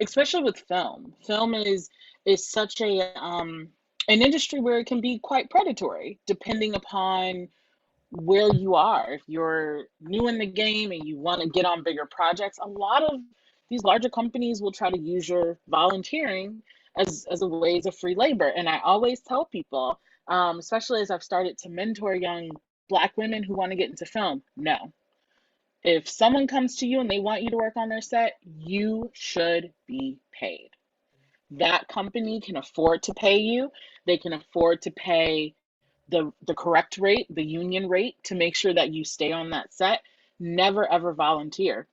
Speaker 2: especially with film. Film is such an industry where it can be quite predatory, depending upon where you are. If you're new in the game and you want to get on bigger projects, a lot of these larger companies will try to use your volunteering as a ways of free labor. And I always tell people, especially as I've started to mentor young Black women who want to get into film, no. If someone comes to you and they want you to work on their set, you should be paid. That company can afford to pay you. They can afford to pay the correct rate, the union rate, to make sure that you stay on that set. Never ever volunteer.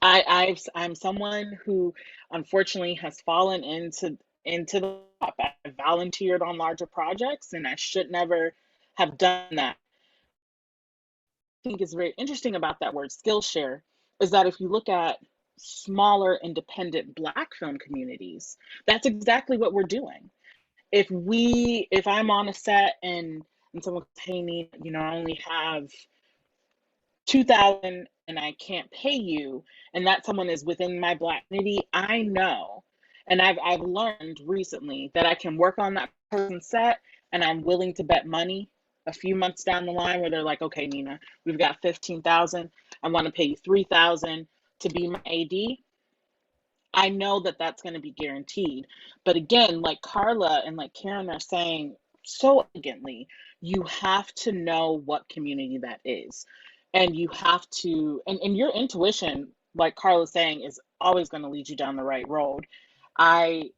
Speaker 2: I'm someone who unfortunately has fallen into the trap. I volunteered on larger projects and I should never have done that. I think is very interesting about that word Skillshare is that if you look at smaller independent Black film communities, that's exactly what we're doing. If I'm on a set and someone's paying me, I only have $2,000 and I can't pay you, and that someone is within my Black community, I know, and I've learned recently that I can work on that person's set, and I'm willing to bet money a few months down the line where they're like, okay, Nina, we've got 15,000. I want to pay you 3,000 to be my AD. I know that that's going to be guaranteed. But again, like Carla and like Karen are saying so elegantly, you have to know what community that is. And you have to, and your intuition, like Carla's saying, is always going to lead you down the right road. I,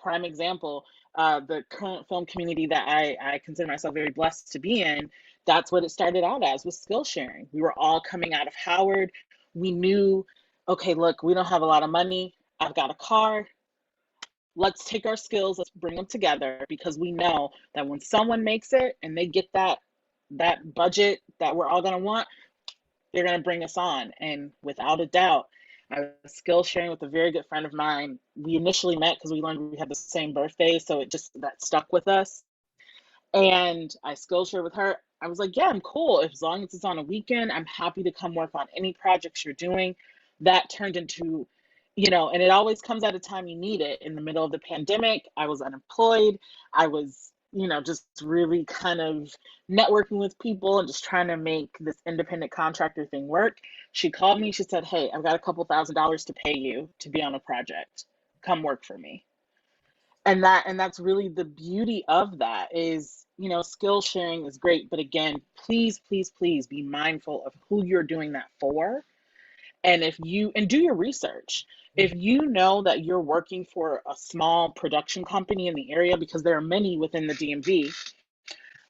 Speaker 2: prime example, the current film community that I consider myself very blessed to be in, that's what it started out as, was skill sharing. We were all coming out of Howard. We knew, okay, look, we don't have a lot of money. I've got a car. Let's take our skills, let's bring them together, because we know that when someone makes it and they get that budget that we're all going to want, they're going to bring us on. And without a doubt, I was skill sharing with a very good friend of mine. We initially met because we learned we had the same birthday, so it just, that stuck with us. And I skill shared with her. I was like, yeah, I'm cool. As long as it's on a weekend, I'm happy to come work on any projects you're doing. That turned into, and it always comes at a time you need it. In the middle of the pandemic, I was unemployed. I was, just really kind of networking with people and just trying to make this independent contractor thing work. She called me. She said, hey, I've got a couple $1,000s to pay you to be on a project. Come work for me. And that's really the beauty of that is, skill sharing is great, but again, please, please, please be mindful of who you're doing that for. And do your research. If you know that you're working for a small production company in the area, because there are many within the DMV,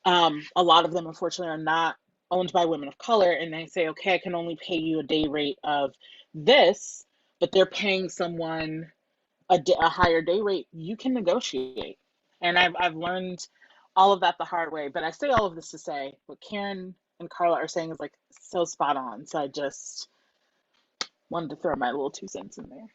Speaker 2: a lot of them unfortunately are not owned by women of color, and they say, okay, I can only pay you a day rate of this, but they're paying someone a higher day rate, you can negotiate. And I've learned all of that the hard way. But I say all of this to say what Karen and Carla are saying is like so spot on. So I just wanted to throw my little 2 cents in there.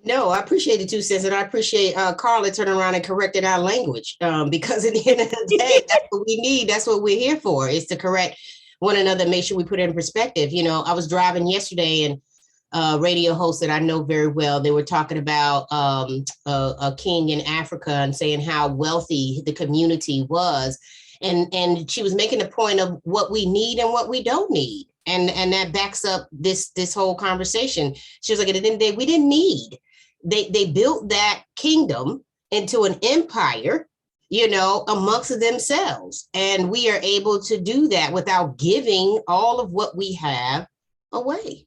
Speaker 4: No, I appreciate the 2 cents, and I appreciate Carla turning around and correcting our language, because at the end of the day, that's what we need. That's what we're here for, is to correct one another, make sure we put it in perspective. I was driving yesterday, and radio host that I know very well, they were talking about a king in Africa and saying how wealthy the community was. And she was making the point of what we need and what we don't need. And that backs up this whole conversation. She was like, at the end of the day, we didn't need. They built that kingdom into an empire, amongst themselves. And we are able to do that without giving all of what we have away.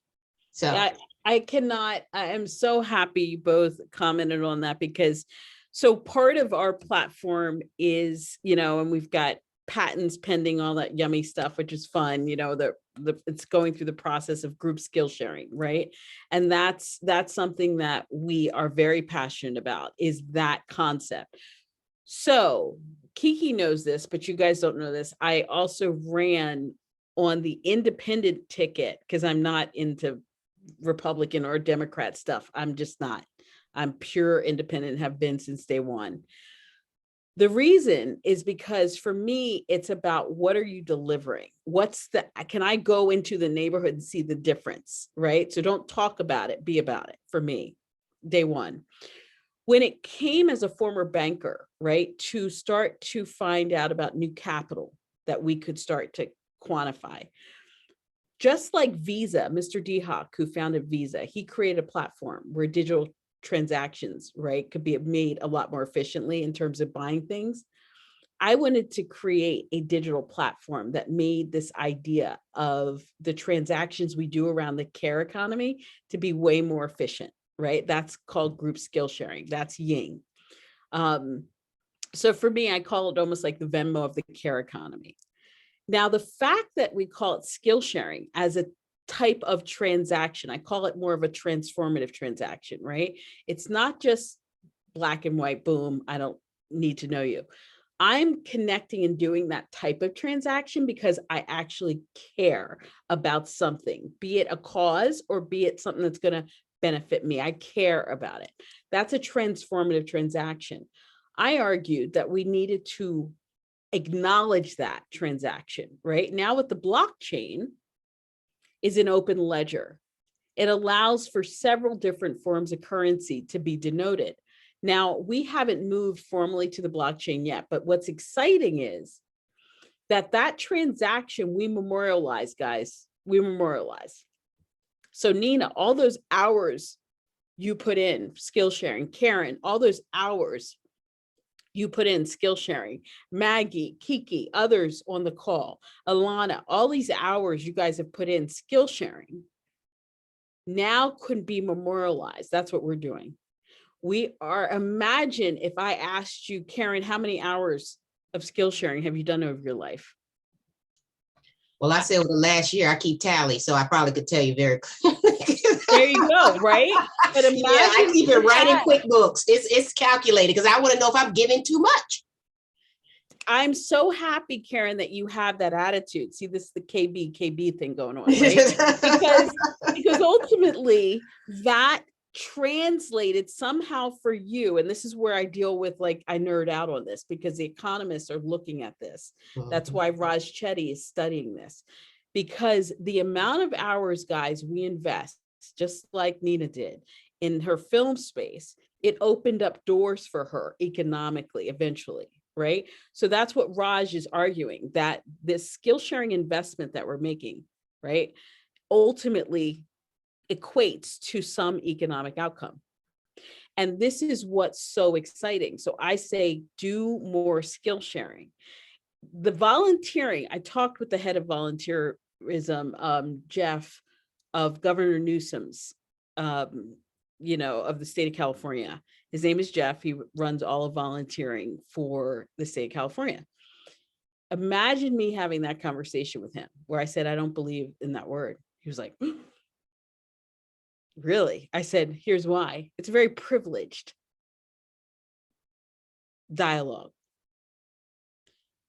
Speaker 4: So
Speaker 3: I am so happy you both commented on that, because so part of our platform is, and we've got patents pending, all that yummy stuff, which is fun, it's going through the process of group skill sharing, right? And that's something that we are very passionate about, is that concept. So Kiki knows this, but you guys don't know this. I also ran on the independent ticket, because I'm not into Republican or Democrat stuff. I'm just not. I'm pure independent, have been since day one. The reason is because for me, it's about, what are you delivering? Can I go into the neighborhood and see the difference, right? So don't talk about it, be about it, for me, day one. When it came as a former banker, right, to start to find out about new capital that we could start to quantify, just like Visa, Mr. Dehawk, who founded Visa, he created a platform where digital transactions, right, could be made a lot more efficiently in terms of buying things. I wanted to create a digital platform that made this idea of the transactions we do around the care economy to be way more efficient, right? That's called group skill sharing. That's Ying. So for me, I call it almost like the Venmo of the care economy. Now, the fact that we call it skill sharing as a type of transaction, I call it more of a transformative transaction, right? It's not just black and white, boom, I don't need to know you. I'm connecting and doing that type of transaction because I actually care about something, be it a cause or be it something that's going to benefit me. I care about it. That's a transformative transaction. I argued that we needed to acknowledge that transaction, right? Now with the blockchain, is an open ledger. It allows for several different forms of currency to be denoted. Now, we haven't moved formally to the blockchain yet, but what's exciting is that transaction we memorialize, guys, we memorialize. So Nina, all those hours you put in skill sharing, Karen, all those hours you put in skill sharing, Maggie, Kiki, others on the call, Alana, all these hours you guys have put in skill sharing now could be memorialized. That's what we're doing. We are, imagine if I asked you, Karen, how many hours of skill sharing have you done over your life?
Speaker 4: Well, I said over the last year, I keep tally, so I probably could tell you very clearly.
Speaker 3: There you go, right? But imagine,
Speaker 4: yeah, I keep it right in QuickBooks. It's calculated because I want to know if I'm giving too much.
Speaker 3: I'm so happy, Karen, that you have that attitude. See, this is the KB thing going on, right? because ultimately that translated somehow for you, and this is where I deal with, like, I nerd out on this because the economists are looking at this. That's why Raj Chetty is studying this, because the amount of hours, guys, we invest, just like Nina did in her film space, it opened up doors for her economically eventually. Right. So that's what Raj is arguing, that this skill sharing investment that we're making, right, ultimately equates to some economic outcome. And this is what's so exciting. So I say, do more skill sharing. The volunteering, I talked with the head of volunteerism, Jeff, of Governor Newsom's, of the state of California. His name is Jeff. He runs all of volunteering for the state of California. Imagine me having that conversation with him where I said, I don't believe in that word. He was like, really? I said, here's why. It's a very privileged dialogue.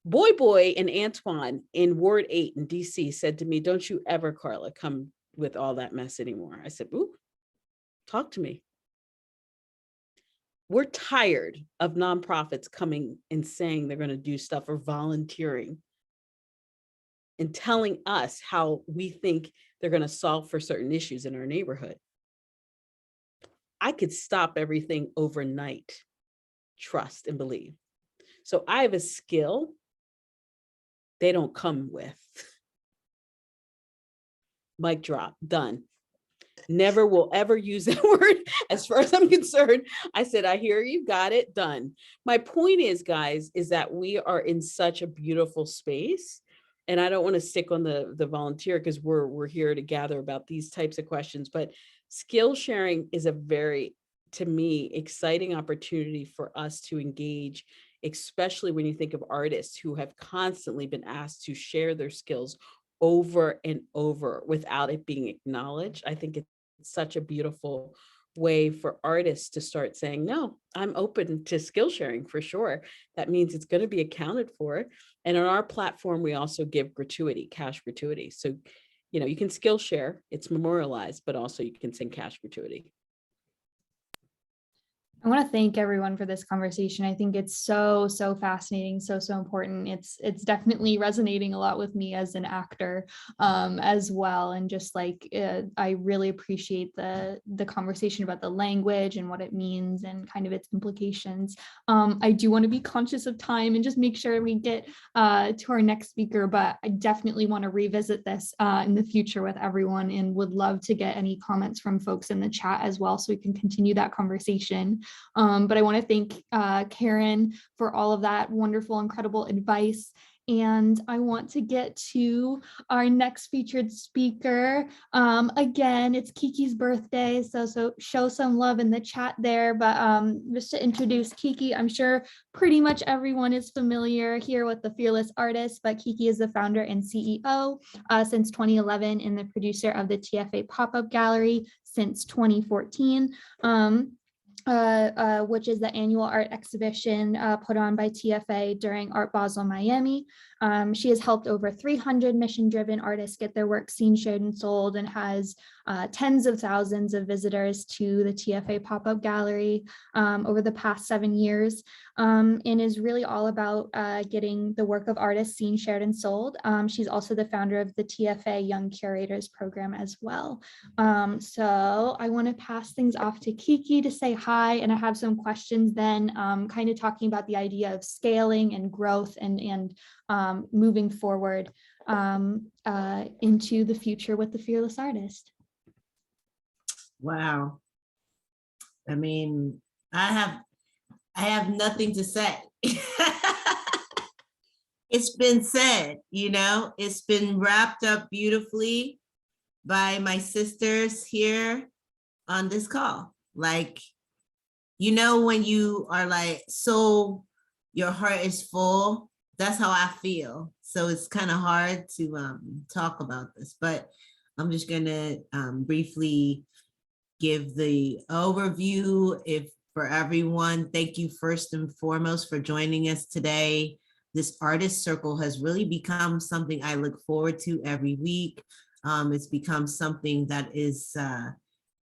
Speaker 3: Boy and Antoine in Ward 8 in DC said to me, don't you ever, Carla, come with all that mess anymore. I said, ooh, talk to me. We're tired of nonprofits coming and saying they're going to do stuff or volunteering and telling us how we think they're going to solve for certain issues in our neighborhood. I could stop everything overnight. Trust and believe. So I have a skill they don't come with. Mic drop, done. Never will ever use that word as far as I'm concerned. I said, I hear you, got it, done. My point is, guys, is that we are in such a beautiful space. And I don't want to stick on the volunteer because we're here to gather about these types of questions, but skill sharing is a very, to me, exciting opportunity for us to engage, especially when you think of artists who have constantly been asked to share their skills over and over without it being acknowledged. I think it's such a beautiful way for artists to start saying, no, I'm open to skill sharing for sure. That means it's going to be accounted for. And on our platform, we also give gratuity, cash gratuity. So, you can skill share, it's memorialized, but also you can send cash gratuity.
Speaker 1: I want to thank everyone for this conversation. I think it's so fascinating, so important. It's definitely resonating a lot with me as an actor as well. And just like, I really appreciate the conversation about the language and what it means and kind of its implications. I do want to be conscious of time and just make sure we get to our next speaker, but I definitely want to revisit this in the future with everyone and would love to get any comments from folks in the chat as well so we can continue that conversation. But I want to thank Karen for all of that wonderful, incredible advice. And I want to get to our next featured speaker. Again, it's Kiki's birthday, so show some love in the chat there. But just to introduce Kiki, I'm sure pretty much everyone is familiar here with the Fearless Artist, but Kiki is the founder and CEO since 2011 and the producer of the TFA pop-up gallery since 2014. which is the annual art exhibition put on by TFA during Art Basel Miami. She has helped over 300 mission-driven artists get their work seen, shared, and sold, and has tens of thousands of visitors to the TFA pop-up gallery over the past 7 years, and is really all about getting the work of artists seen, shared, and sold. She's also the founder of the TFA Young Curators Program as well. So I want to pass things off to Kiki to say hi, and I have some questions then, kind of talking about the idea of scaling and growth and moving forward into the future with the Fearless Artist.
Speaker 5: Wow. I mean, I have nothing to say. It's been said, you know, it's been wrapped up beautifully by my sisters here on this call. Like, you know, when you are like, so your heart is full, that's how I feel. So it's kind of hard to talk about this, but I'm just gonna briefly give the overview. If for everyone, thank you first and foremost for joining us today. This artist circle has really become something I look forward to every week. It's become something that is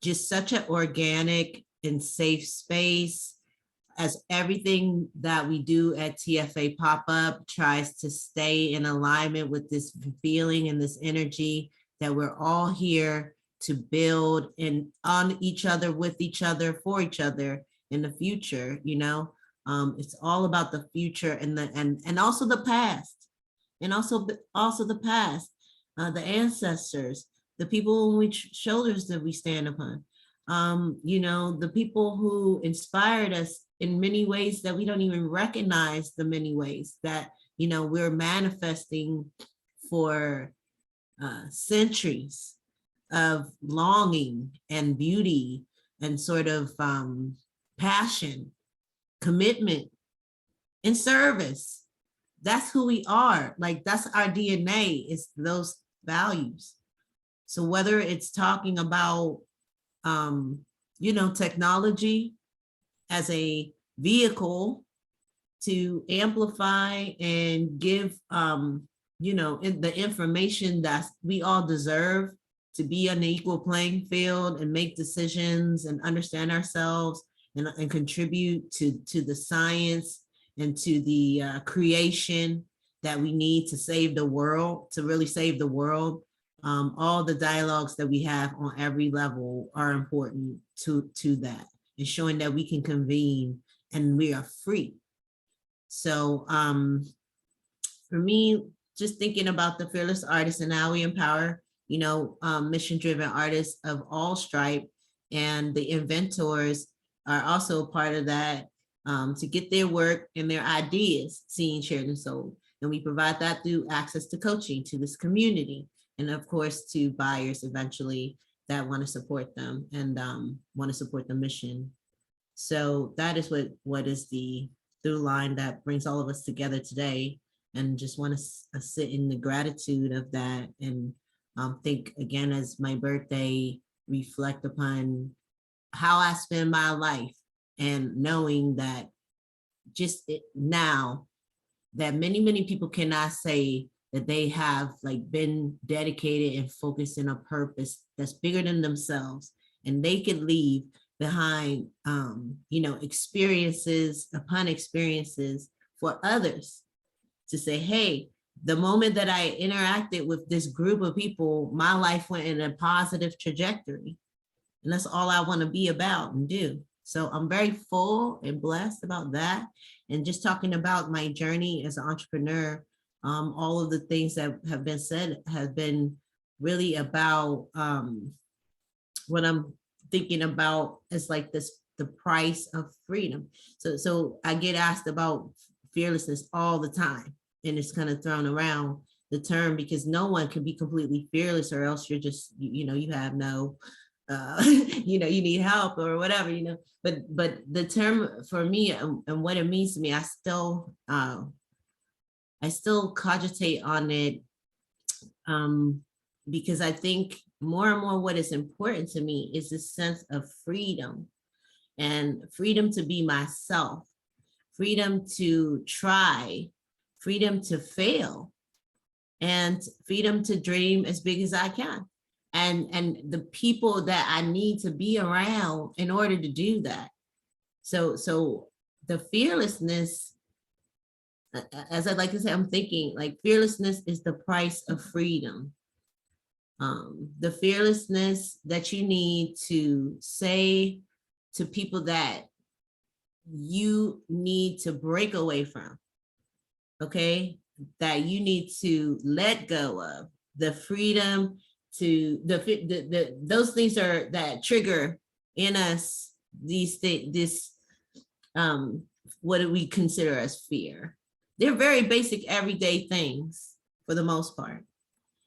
Speaker 5: just such an organic and safe space, as everything that we do at TFA Pop-Up tries to stay in alignment with this feeling and this energy that we're all here to build and on each other, with each other, for each other in the future. You know, it's all about the future and and also the past, and also the past, the ancestors, the people on which shoulders that we stand upon. You know, the people who inspired us in many ways that we don't even recognize, the many ways that, you know, we're manifesting for centuries of longing and beauty and sort of passion, commitment, and service. That's who we are. Like, that's our DNA, is those values. So whether it's talking about you know, technology as a vehicle to amplify and give you know, the information that we all deserve to be on the equal playing field and make decisions and understand ourselves and contribute to the science and to the creation that we need to save the world, to really save the world. All the dialogues that we have on every level are important to that, and showing that we can convene and we are free. So for me, just thinking about the Fearless Artists and how we empower, you know, mission-driven artists of all stripe, and the inventors are also a part of that, to get their work and their ideas seen, shared, and sold. And we provide that through access to coaching to this community, and of course to buyers eventually that want to support them and want to support the mission. So that is what is the through line that brings all of us together today, and just want to sit in the gratitude of that, and think again, as my birthday, reflect upon how I spend my life, and knowing that just now that many people cannot say that they have like been dedicated and focused in a purpose that's bigger than themselves, and they could leave behind you know, experiences upon experiences for others to say, hey, the moment that I interacted with this group of people, my life went in a positive trajectory. And that's all I want to be about and do. So I'm very full and blessed about that. And just talking about my journey as an entrepreneur, all of the things that have been said have been really about what I'm thinking about is like this, the price of freedom. So I get asked about fearlessness all the time, and it's kind of thrown around the term because no one can be completely fearless, or else you're just, you know, you have no, you know, you need help or whatever, you know, but the term for me and what it means to me, I still cogitate on it, because I think more and more what is important to me is this sense of freedom. and freedom to be myself, freedom to try, freedom to fail, and freedom to dream as big as I can. And the people that I need to be around in order to do that. So the fearlessness, as I'd like to say, I'm thinking like fearlessness is the price of freedom. The fearlessness that you need to say to people that you need to break away from, that you need to let go of, the freedom to those things are that trigger in us these things, what do we consider as fear? They're very basic everyday things for the most part.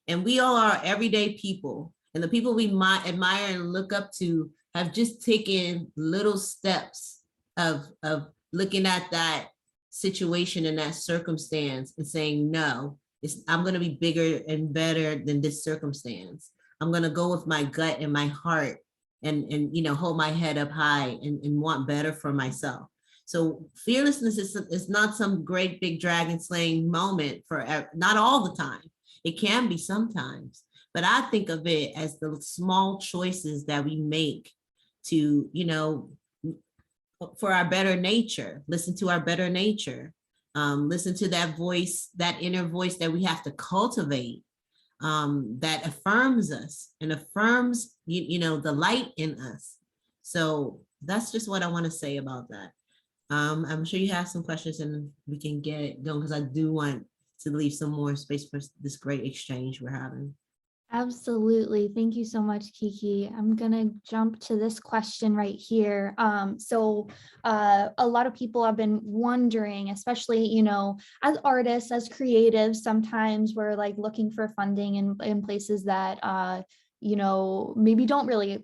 Speaker 5: And we all are everyday people. And the people we might admire and look up to have just taken little steps of looking at that situation and that circumstance and saying, no, I'm going to be bigger and better than this circumstance. I'm going to go with my gut and my heart and hold my head up high and want better for myself. So fearlessness is not some great big dragon slaying moment for not all the time. It can be sometimes, but I think of it as the small choices that we make to, for our better nature, listen to our better nature, listen to that voice, that inner voice that we have to cultivate, that affirms us and affirms, the light in us. So that's just what I want to say about that. I'm sure you have some questions and we can get it going because I do want to leave some more space for this great exchange we're having.
Speaker 1: Absolutely. Thank you so much, Kiki. I'm going to jump to this question right here. So a lot of people have been wondering, especially, as artists, as creatives, sometimes we're like looking for funding in places that, maybe don't really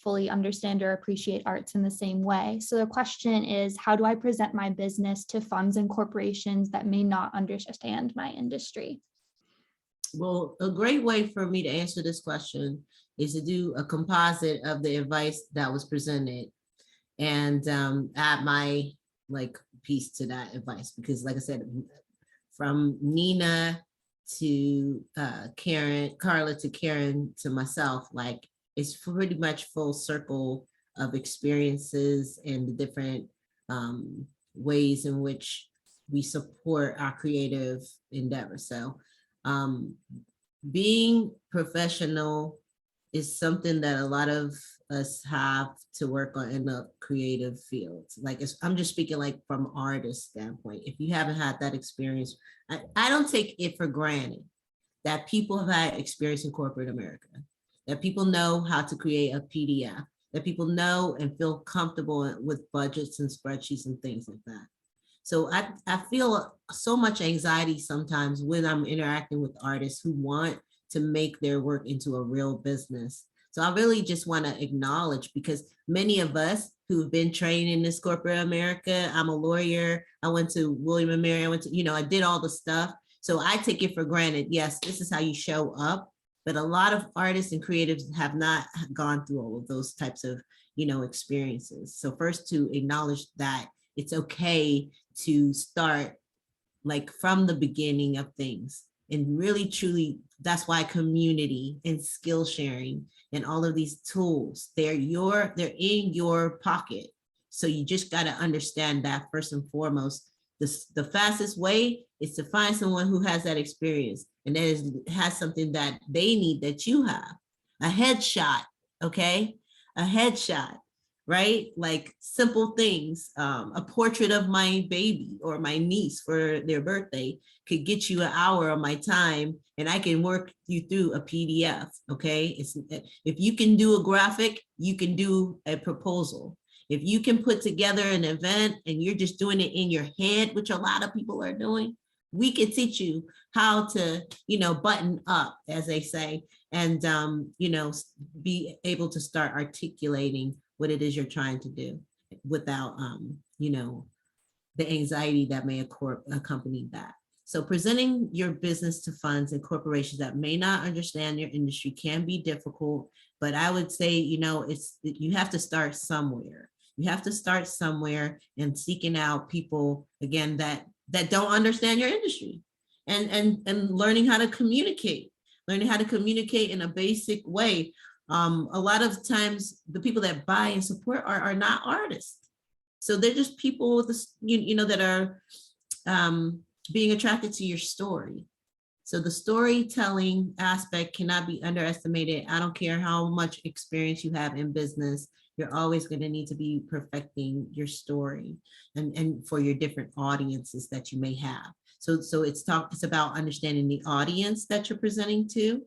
Speaker 1: fully understand or appreciate arts in the same way. So the question is, how do I present my business to funds and corporations that may not understand my industry?
Speaker 5: Well, a great way for me to answer this question is to do a composite of the advice that was presented and add my piece to that advice. Because like I said, from Nina to Karen, Carla to Karen to myself, it's pretty much full circle of experiences and the different ways in which we support our creative endeavors. So being professional is something that a lot of us have to work on in the creative fields. I'm just speaking from artist standpoint. If you haven't had that experience, I don't take it for granted that people have had experience in corporate America, that people know how to create a PDF, that people know and feel comfortable with budgets and spreadsheets and things like that. So I feel so much anxiety sometimes when I'm interacting with artists who want to make their work into a real business. So I really just want to acknowledge, because many of us who've been trained in this corporate America, I'm a lawyer, I went to William & Mary, I did all the stuff. So I take it for granted. Yes, this is how you show up. But a lot of artists and creatives have not gone through all of those types of, experiences. So first, to acknowledge that it's okay to start from the beginning of things, and really truly, that's why community and skill sharing and all of these tools, they're in your pocket. So you just got to understand that first and foremost. The fastest way is to find someone who has that experience and that has something that they need that you have. A headshot, okay? A headshot, right? Simple things. A portrait of my baby or my niece for their birthday could get you an hour of my time, and I can work you through a PDF, okay? If you can do a graphic, you can do a proposal. If you can put together an event and you're just doing it in your head, which a lot of people are doing, we can teach you how to, button up, as they say, and, be able to start articulating what it is you're trying to do without, the anxiety that may accompany that. So presenting your business to funds and corporations that may not understand your industry can be difficult, but I would say, you have to start somewhere. You have to start somewhere, and seeking out people, again, that don't understand your industry, and learning how to communicate, in a basic way. A lot of times the people that buy and support are not artists. So they're just people with this, that are being attracted to your story. So the storytelling aspect cannot be underestimated. I don't care how much experience you have in business, you're always going to need to be perfecting your story, and for your different audiences that you may have. So it's about understanding the audience that you're presenting to.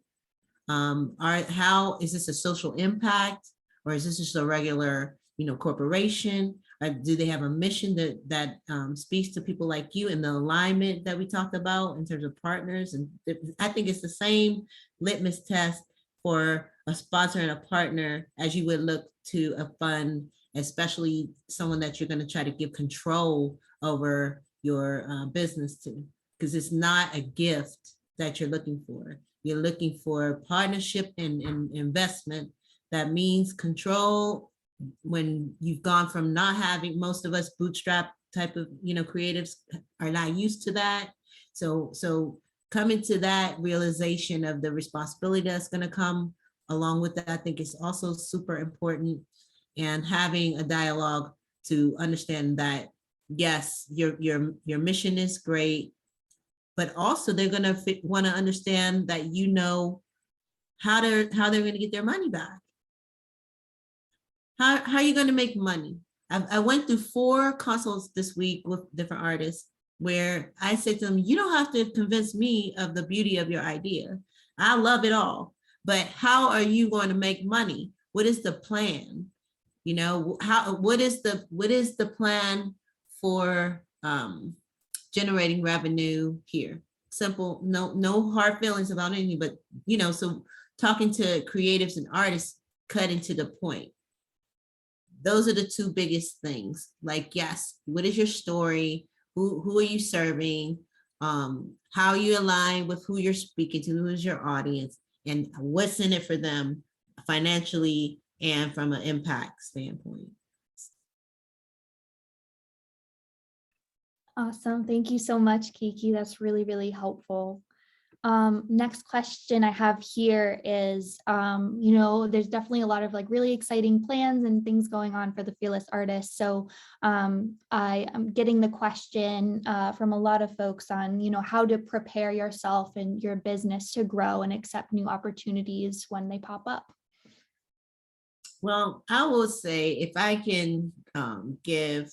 Speaker 5: How is this a social impact, or is this just a regular, corporation? Do they have a mission that speaks to people like you, and the alignment that we talked about in terms of partners? And I think it's the same litmus test for a sponsor and a partner as you would look to a fund, especially someone that you're going to try to give control over your business to, because it's not a gift that you're looking for. You're looking for partnership and investment. That means control. When you've gone from not having, most of us bootstrap type of, creatives are not used to that. So coming to that realization of the responsibility that's going to come along with that, I think is also super important. And having a dialogue to understand that, yes, your mission is great, but also they're going to want to understand that, how they're going to get their money back. How are you going to make money? I went through 4 consults this week with different artists where I said to them, you don't have to convince me of the beauty of your idea. I love it all, but how are you going to make money? What is the plan? What is the plan for generating revenue here? Simple, no hard feelings about anything, but so talking to creatives and artists, cutting to the point. Those are the 2 biggest things. Like, yes, what is your story? Who are you serving? How you align with who you're speaking to, who is your audience, and what's in it for them financially and from an impact standpoint.
Speaker 1: Awesome. Thank you so much, Kiki. That's really, really helpful. Next question I have here is, there's definitely a lot of really exciting plans and things going on for the Fearless Artists. So I am getting the question from a lot of folks on, how to prepare yourself and your business to grow and accept new opportunities when they pop up.
Speaker 5: Well, I will say, if I can give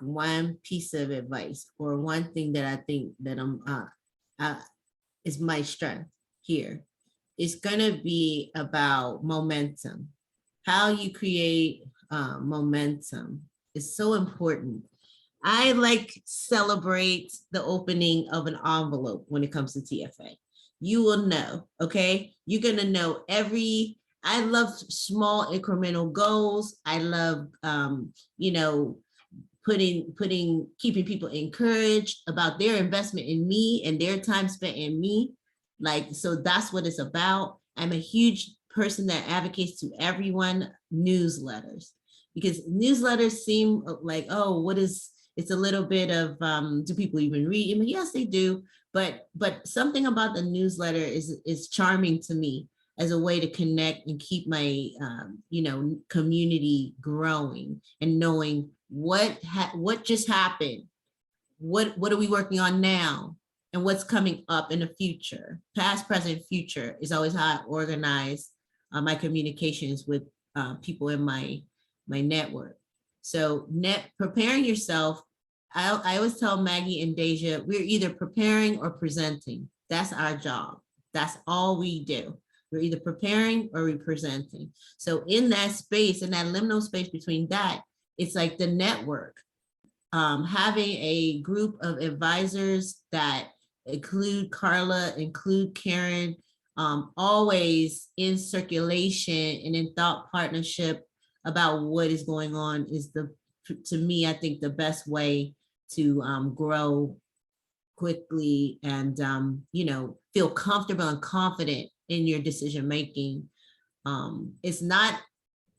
Speaker 5: one piece of advice, or one thing that I think that is my strength here, it's going to be about momentum. How you create momentum is so important. I celebrate the opening of an envelope when it comes to TFA. You will know, okay? You're going to know I love small incremental goals. I love, keeping people encouraged about their investment in me and their time spent in me. So that's what it's about. I'm a huge person that advocates to everyone newsletters, because newsletters seem like, it's a little bit of, do people even read? I mean, yes, they do, but something about the newsletter is charming to me as a way to connect and keep my, community growing, and knowing what just happened, what are we working on now, and what's coming up in the future. Past, present, future is always how I organize my communications with people in my network. So preparing yourself, I always tell Maggie and Deja, we're either preparing or presenting. That's our job. That's all we do. We're either preparing or representing. So in that space, in that liminal space between that, it's like the network. Having a group of advisors that include Carla, include Karen, always in circulation and in thought partnership about what is going on is to me, I think the best way to grow quickly and, feel comfortable and confident in your decision making. It's not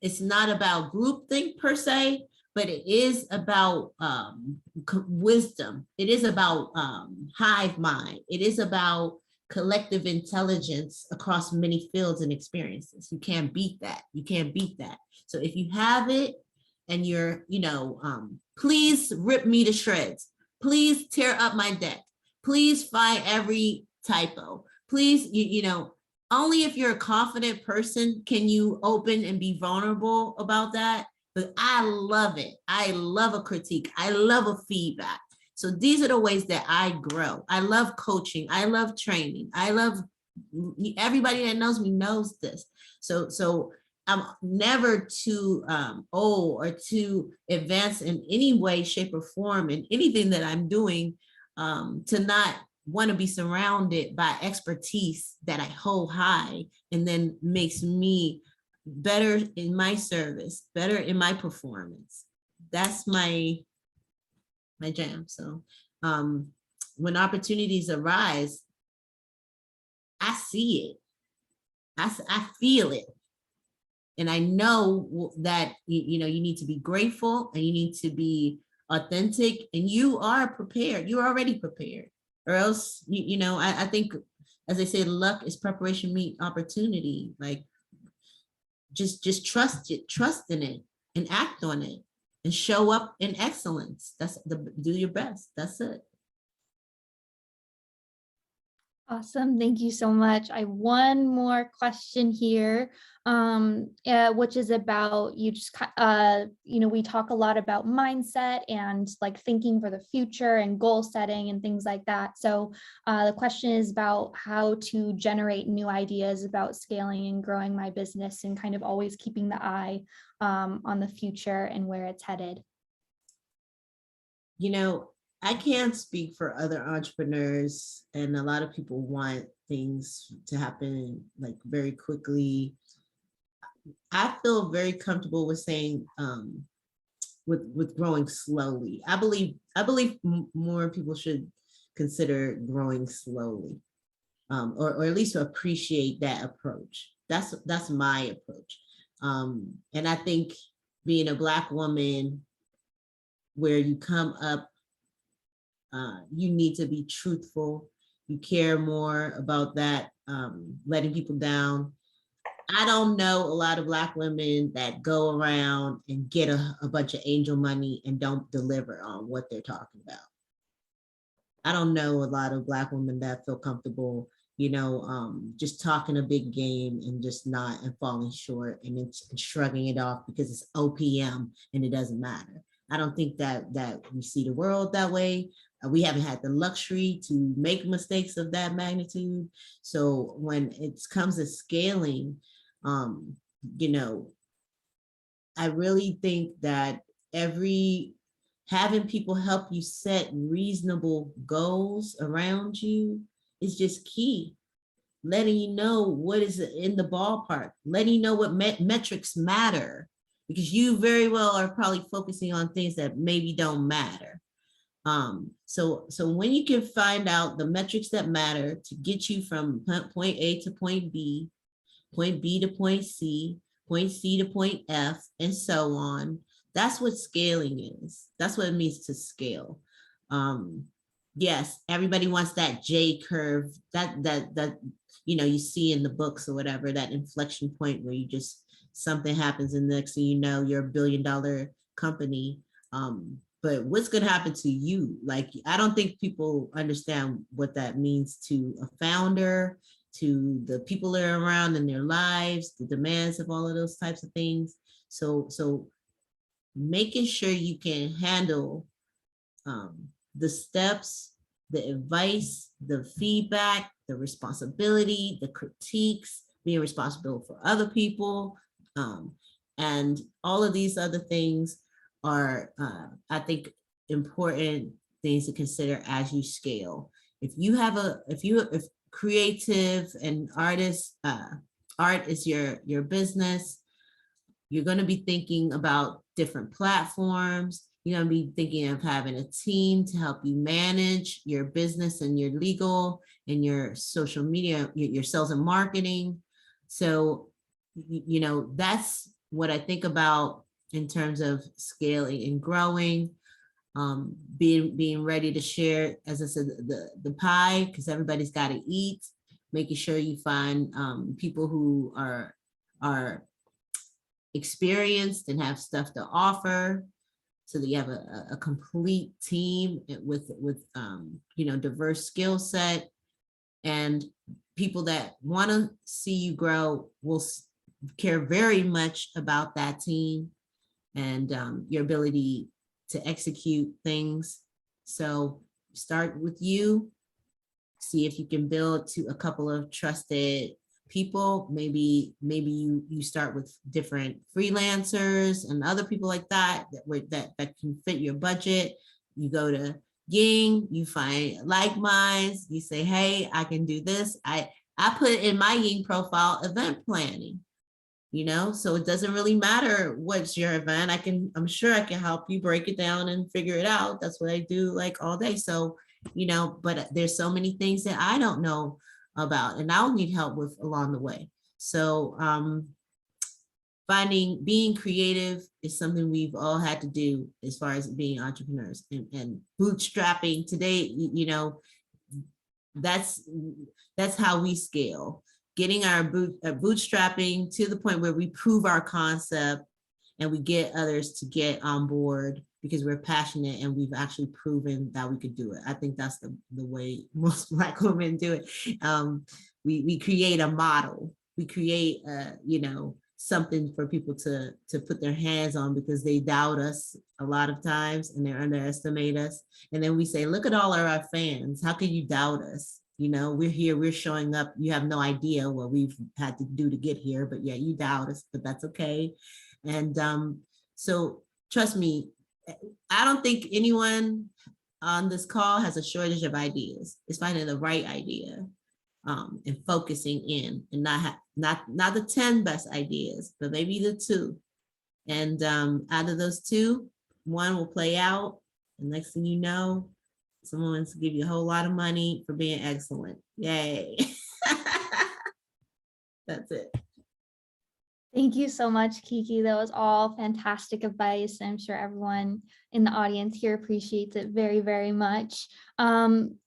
Speaker 5: it's not about groupthink per se, but it is about wisdom. It is about hive mind. It is about collective intelligence across many fields and experiences. You can't beat that. You can't beat that. So if you have it and you're, please rip me to shreds. Please tear up my deck. Please find every typo. Please, only if you're a confident person can you open and be vulnerable about that. But I love it. I love a critique. I love a feedback. So these are the ways that I grow. I love coaching. I love training. I love everybody that knows me knows this. So I'm never too old or too advanced in any way, shape, or form in anything that I'm doing to not want to be surrounded by expertise that I hold high and then makes me better in my service, better in my performance. That's my jam. So when opportunities arise, I see it. I feel it. And I know that you need to be grateful and you need to be authentic, and you are prepared. You're already prepared, or else I think, as they say, luck is preparation meet opportunity. Like just trust in it and act on it and show up in excellence. Do your best. That's it.
Speaker 1: Awesome. Thank you so much. I have one more question here, which is about you just, we talk a lot about mindset and like thinking for the future and goal setting and things like that. So the question is about how to generate new ideas about scaling and growing my business and kind of always keeping the eye on the future and where it's headed.
Speaker 5: I can't speak for other entrepreneurs, and a lot of people want things to happen like very quickly. I feel very comfortable with saying with growing slowly. I believe more people should consider growing slowly, or at least appreciate that approach. That's my approach. And I think being a Black woman, where you come up, you need to be truthful. You care more about that, letting people down. I don't know a lot of Black women that go around and get a bunch of angel money and don't deliver on what they're talking about. I don't know a lot of Black women that feel comfortable, just talking a big game and just not and falling short and shrugging it off because it's OPM and it doesn't matter. I don't think that we see the world that way. We haven't had the luxury to make mistakes of that magnitude. So when it comes to scaling, I really think that having people help you set reasonable goals around you is just key. Letting you know what is in the ballpark, letting you know what metrics matter, because you very well are probably focusing on things that maybe don't matter. So when you can find out the metrics that matter to get you from point A to point B to point C to point F, and so on, that's what scaling is. That's what it means to scale. Yes, everybody wants that J curve, that you see in the books or whatever, that inflection point where something happens and next thing you know, you're $1 billion company. But what's going to happen to you? Like, I don't think people understand what that means to a founder, to the people that are around in their lives, the demands of all of those types of things. So making sure you can handle the steps, the advice, the feedback, the responsibility, the critiques, being responsible for other people, and all of these other things are, I think, important things to consider as you scale. If creative and artist, art is your business, you're going to be thinking about different platforms. You're going to be thinking of having a team to help you manage your business and your legal and your social media, your sales and marketing. So, that's what I think about in terms of scaling and growing, being ready to share, as I said, the pie, because everybody's got to eat, making sure you find people who are experienced and have stuff to offer, so that you have a complete team with diverse skill set, and people that want to see you grow will care very much about that team and your ability to execute things. So start with you, see if you can build to a couple of trusted people. Maybe you start with different freelancers and other people like that that can fit your budget. You go to Ying, you find like minds, you say, hey, I can do this. I put in my Ying profile event planning, so it doesn't really matter what's your event. I'm sure I can help you break it down and figure it out. That's what I do like all day. So, but there's so many things that I don't know about and I'll need help with along the way. So being creative is something we've all had to do as far as being entrepreneurs, and bootstrapping today, that's how we scale, getting our bootstrapping to the point where we prove our concept and we get others to get on board because we're passionate and we've actually proven that we could do it. I think that's the way most Black women do it. We create a model, we create something for people to put their hands on, because they doubt us a lot of times and they underestimate us. And then we say, look at all of our fans. How can you doubt us? We're here, we're showing up. You have no idea what we've had to do to get here, but yeah, you doubt us, but that's okay. And so trust me, I don't think anyone on this call has a shortage of ideas. It's finding the right idea. And focusing in, and not the 10 best ideas, but maybe the 2. And out of those 2, one will play out. And next thing you know, someone wants to give you a whole lot of money for being excellent. Yay. That's it.
Speaker 1: Thank you so much, Kiki. That was all fantastic advice. I'm sure everyone in the audience here appreciates it very, very much.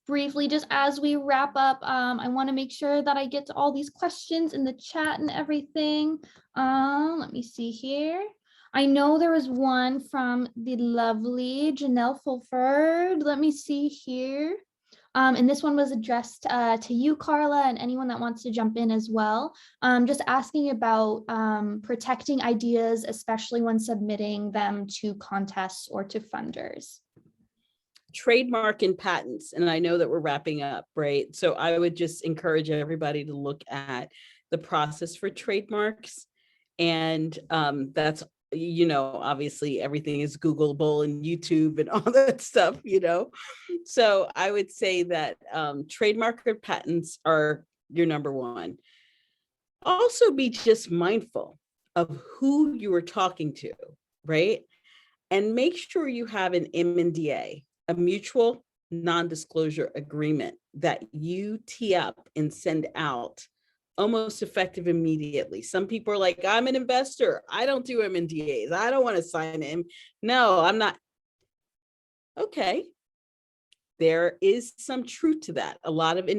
Speaker 1: Briefly, just as we wrap up, I want to make sure that I get to all these questions in the chat and everything. Let me see here. I know there was one from the lovely Janelle Fulford. Let me see here. And this one was addressed to you, Carla, and anyone that wants to jump in as well. Just asking about protecting ideas, especially when submitting them to contests or to funders.
Speaker 3: Trademark and patents. And I know that we're wrapping up, right? So I would just encourage everybody to look at the process for trademarks. And that's, obviously everything is Googleable and YouTube and all that stuff, So I would say that trademark or patents are your number one. Also be just mindful of who you are talking to, right? And make sure you have an MNDA, a mutual non-disclosure agreement, that you tee up and send out almost effective immediately. Some people are like, I'm an investor, I don't do MNDAs, I don't want to sign in. No, I'm not. Okay, there is some truth to that. A lot of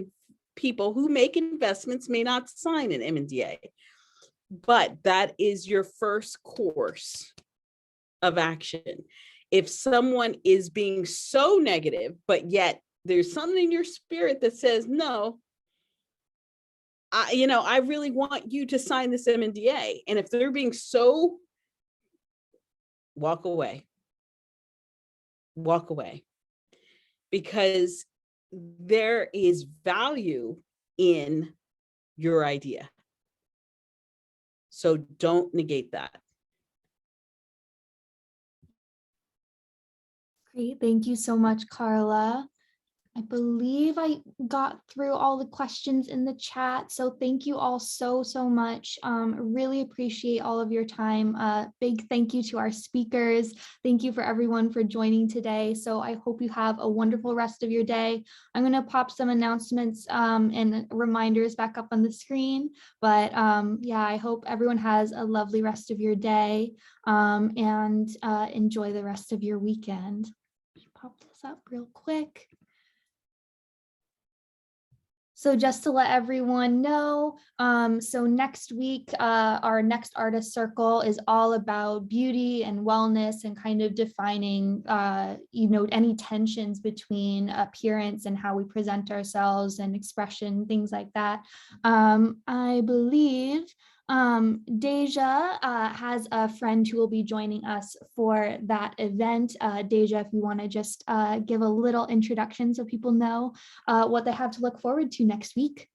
Speaker 3: people who make investments may not sign an MNDA, but that is your first course of action. If someone is being so negative, but yet there's something in your spirit that says, no, I really want you to sign this MNDA. And if they're being so, walk away, because there is value in your idea. So don't negate that.
Speaker 1: Great, thank you so much, Carla. I believe I got through all the questions in the chat. So thank you all so much. Really appreciate all of your time. Big thank you to our speakers. Thank you for everyone for joining today. So I hope you have a wonderful rest of your day. I'm going to pop some announcements and reminders back up on the screen. But yeah, I hope everyone has a lovely rest of your day and enjoy the rest of your weekend. Pop this up real quick. So just to let everyone know, so next week, our next artist circle is all about beauty and wellness and kind of defining, any tensions between appearance and how we present ourselves and expression, things like that. I believe Deja has a friend who will be joining us for that event. Deja, if you want to just give a little introduction so people know what they have to look forward to next week.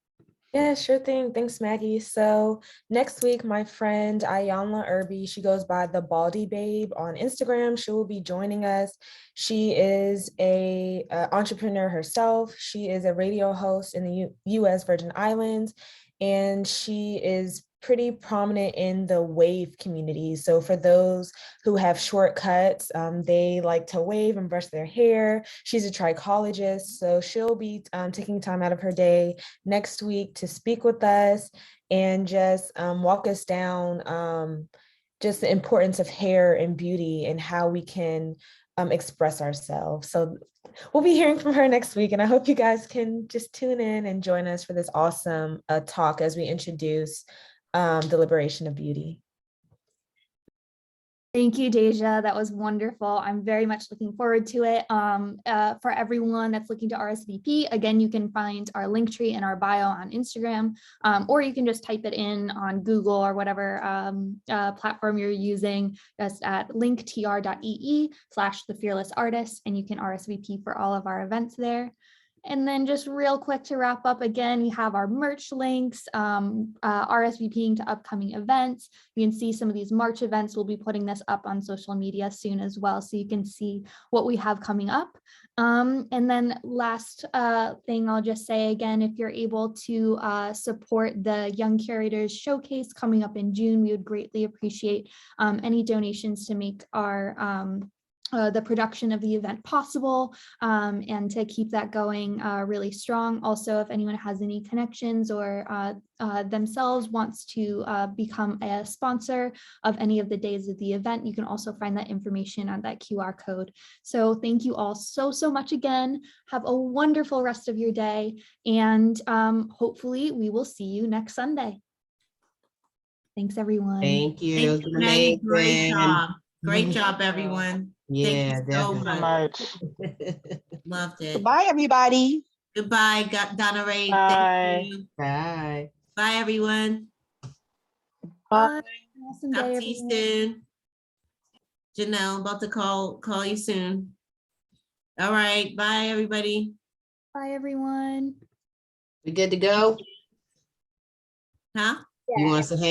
Speaker 6: Yeah, sure thing. Thanks, Maggie. So next week, my friend Ayanla Irby, she goes by the Baldy Babe on Instagram. She will be joining us. She is a entrepreneur herself. She is a radio host in the U.S. Virgin Islands, and she is pretty prominent in the wave community. So for those who have shortcuts, they like to wave and brush their hair. She's a trichologist, so she'll be taking time out of her day next week to speak with us and just walk us down just the importance of hair and beauty and how we can express ourselves. So we'll be hearing from her next week, and I hope you guys can just tune in and join us for this awesome talk as we introduce the liberation of beauty.
Speaker 1: Thank you, Deja. That was wonderful. I'm very much looking forward to it. For everyone that's looking to RSVP, again, you can find our link tree in our bio on Instagram, or you can just type it in on Google or whatever platform you're using, just at linktr.ee/thefearlessartist, and you can RSVP for all of our events there. And then just real quick to wrap up, again, we have our merch links, RSVPing to upcoming events. You can see some of these March events. We'll be putting this up on social media soon as well, so you can see what we have coming up. And then last thing I'll just say again, if you're able to support the Young Curators Showcase coming up in June, we would greatly appreciate any donations to make our the production of the event possible and to keep that going really strong. Also, if anyone has any connections or themselves wants to become a sponsor of any of the days of the event, you can also find that information on that QR code. So thank you all so much again. Have a wonderful rest of your day, and hopefully we will see you next Sunday. Thanks, everyone.
Speaker 4: Thank you.
Speaker 5: Thank you, Maggie. Great job. Great job, everyone.
Speaker 4: Yeah,
Speaker 5: Thank you so
Speaker 4: definitely.
Speaker 5: much. Loved it.
Speaker 7: Goodbye, everybody.
Speaker 5: Goodbye, Donna Ray.
Speaker 2: Bye.
Speaker 5: Thank you.
Speaker 4: Bye.
Speaker 5: Bye, everyone.
Speaker 1: Bye. Awesome
Speaker 5: Talk
Speaker 1: day,
Speaker 5: to you
Speaker 1: everyone.
Speaker 5: soon. Janelle, about to call you soon. All right. Bye, everybody.
Speaker 1: Bye, everyone.
Speaker 4: We good to go?
Speaker 5: Huh?
Speaker 4: You want us to hang?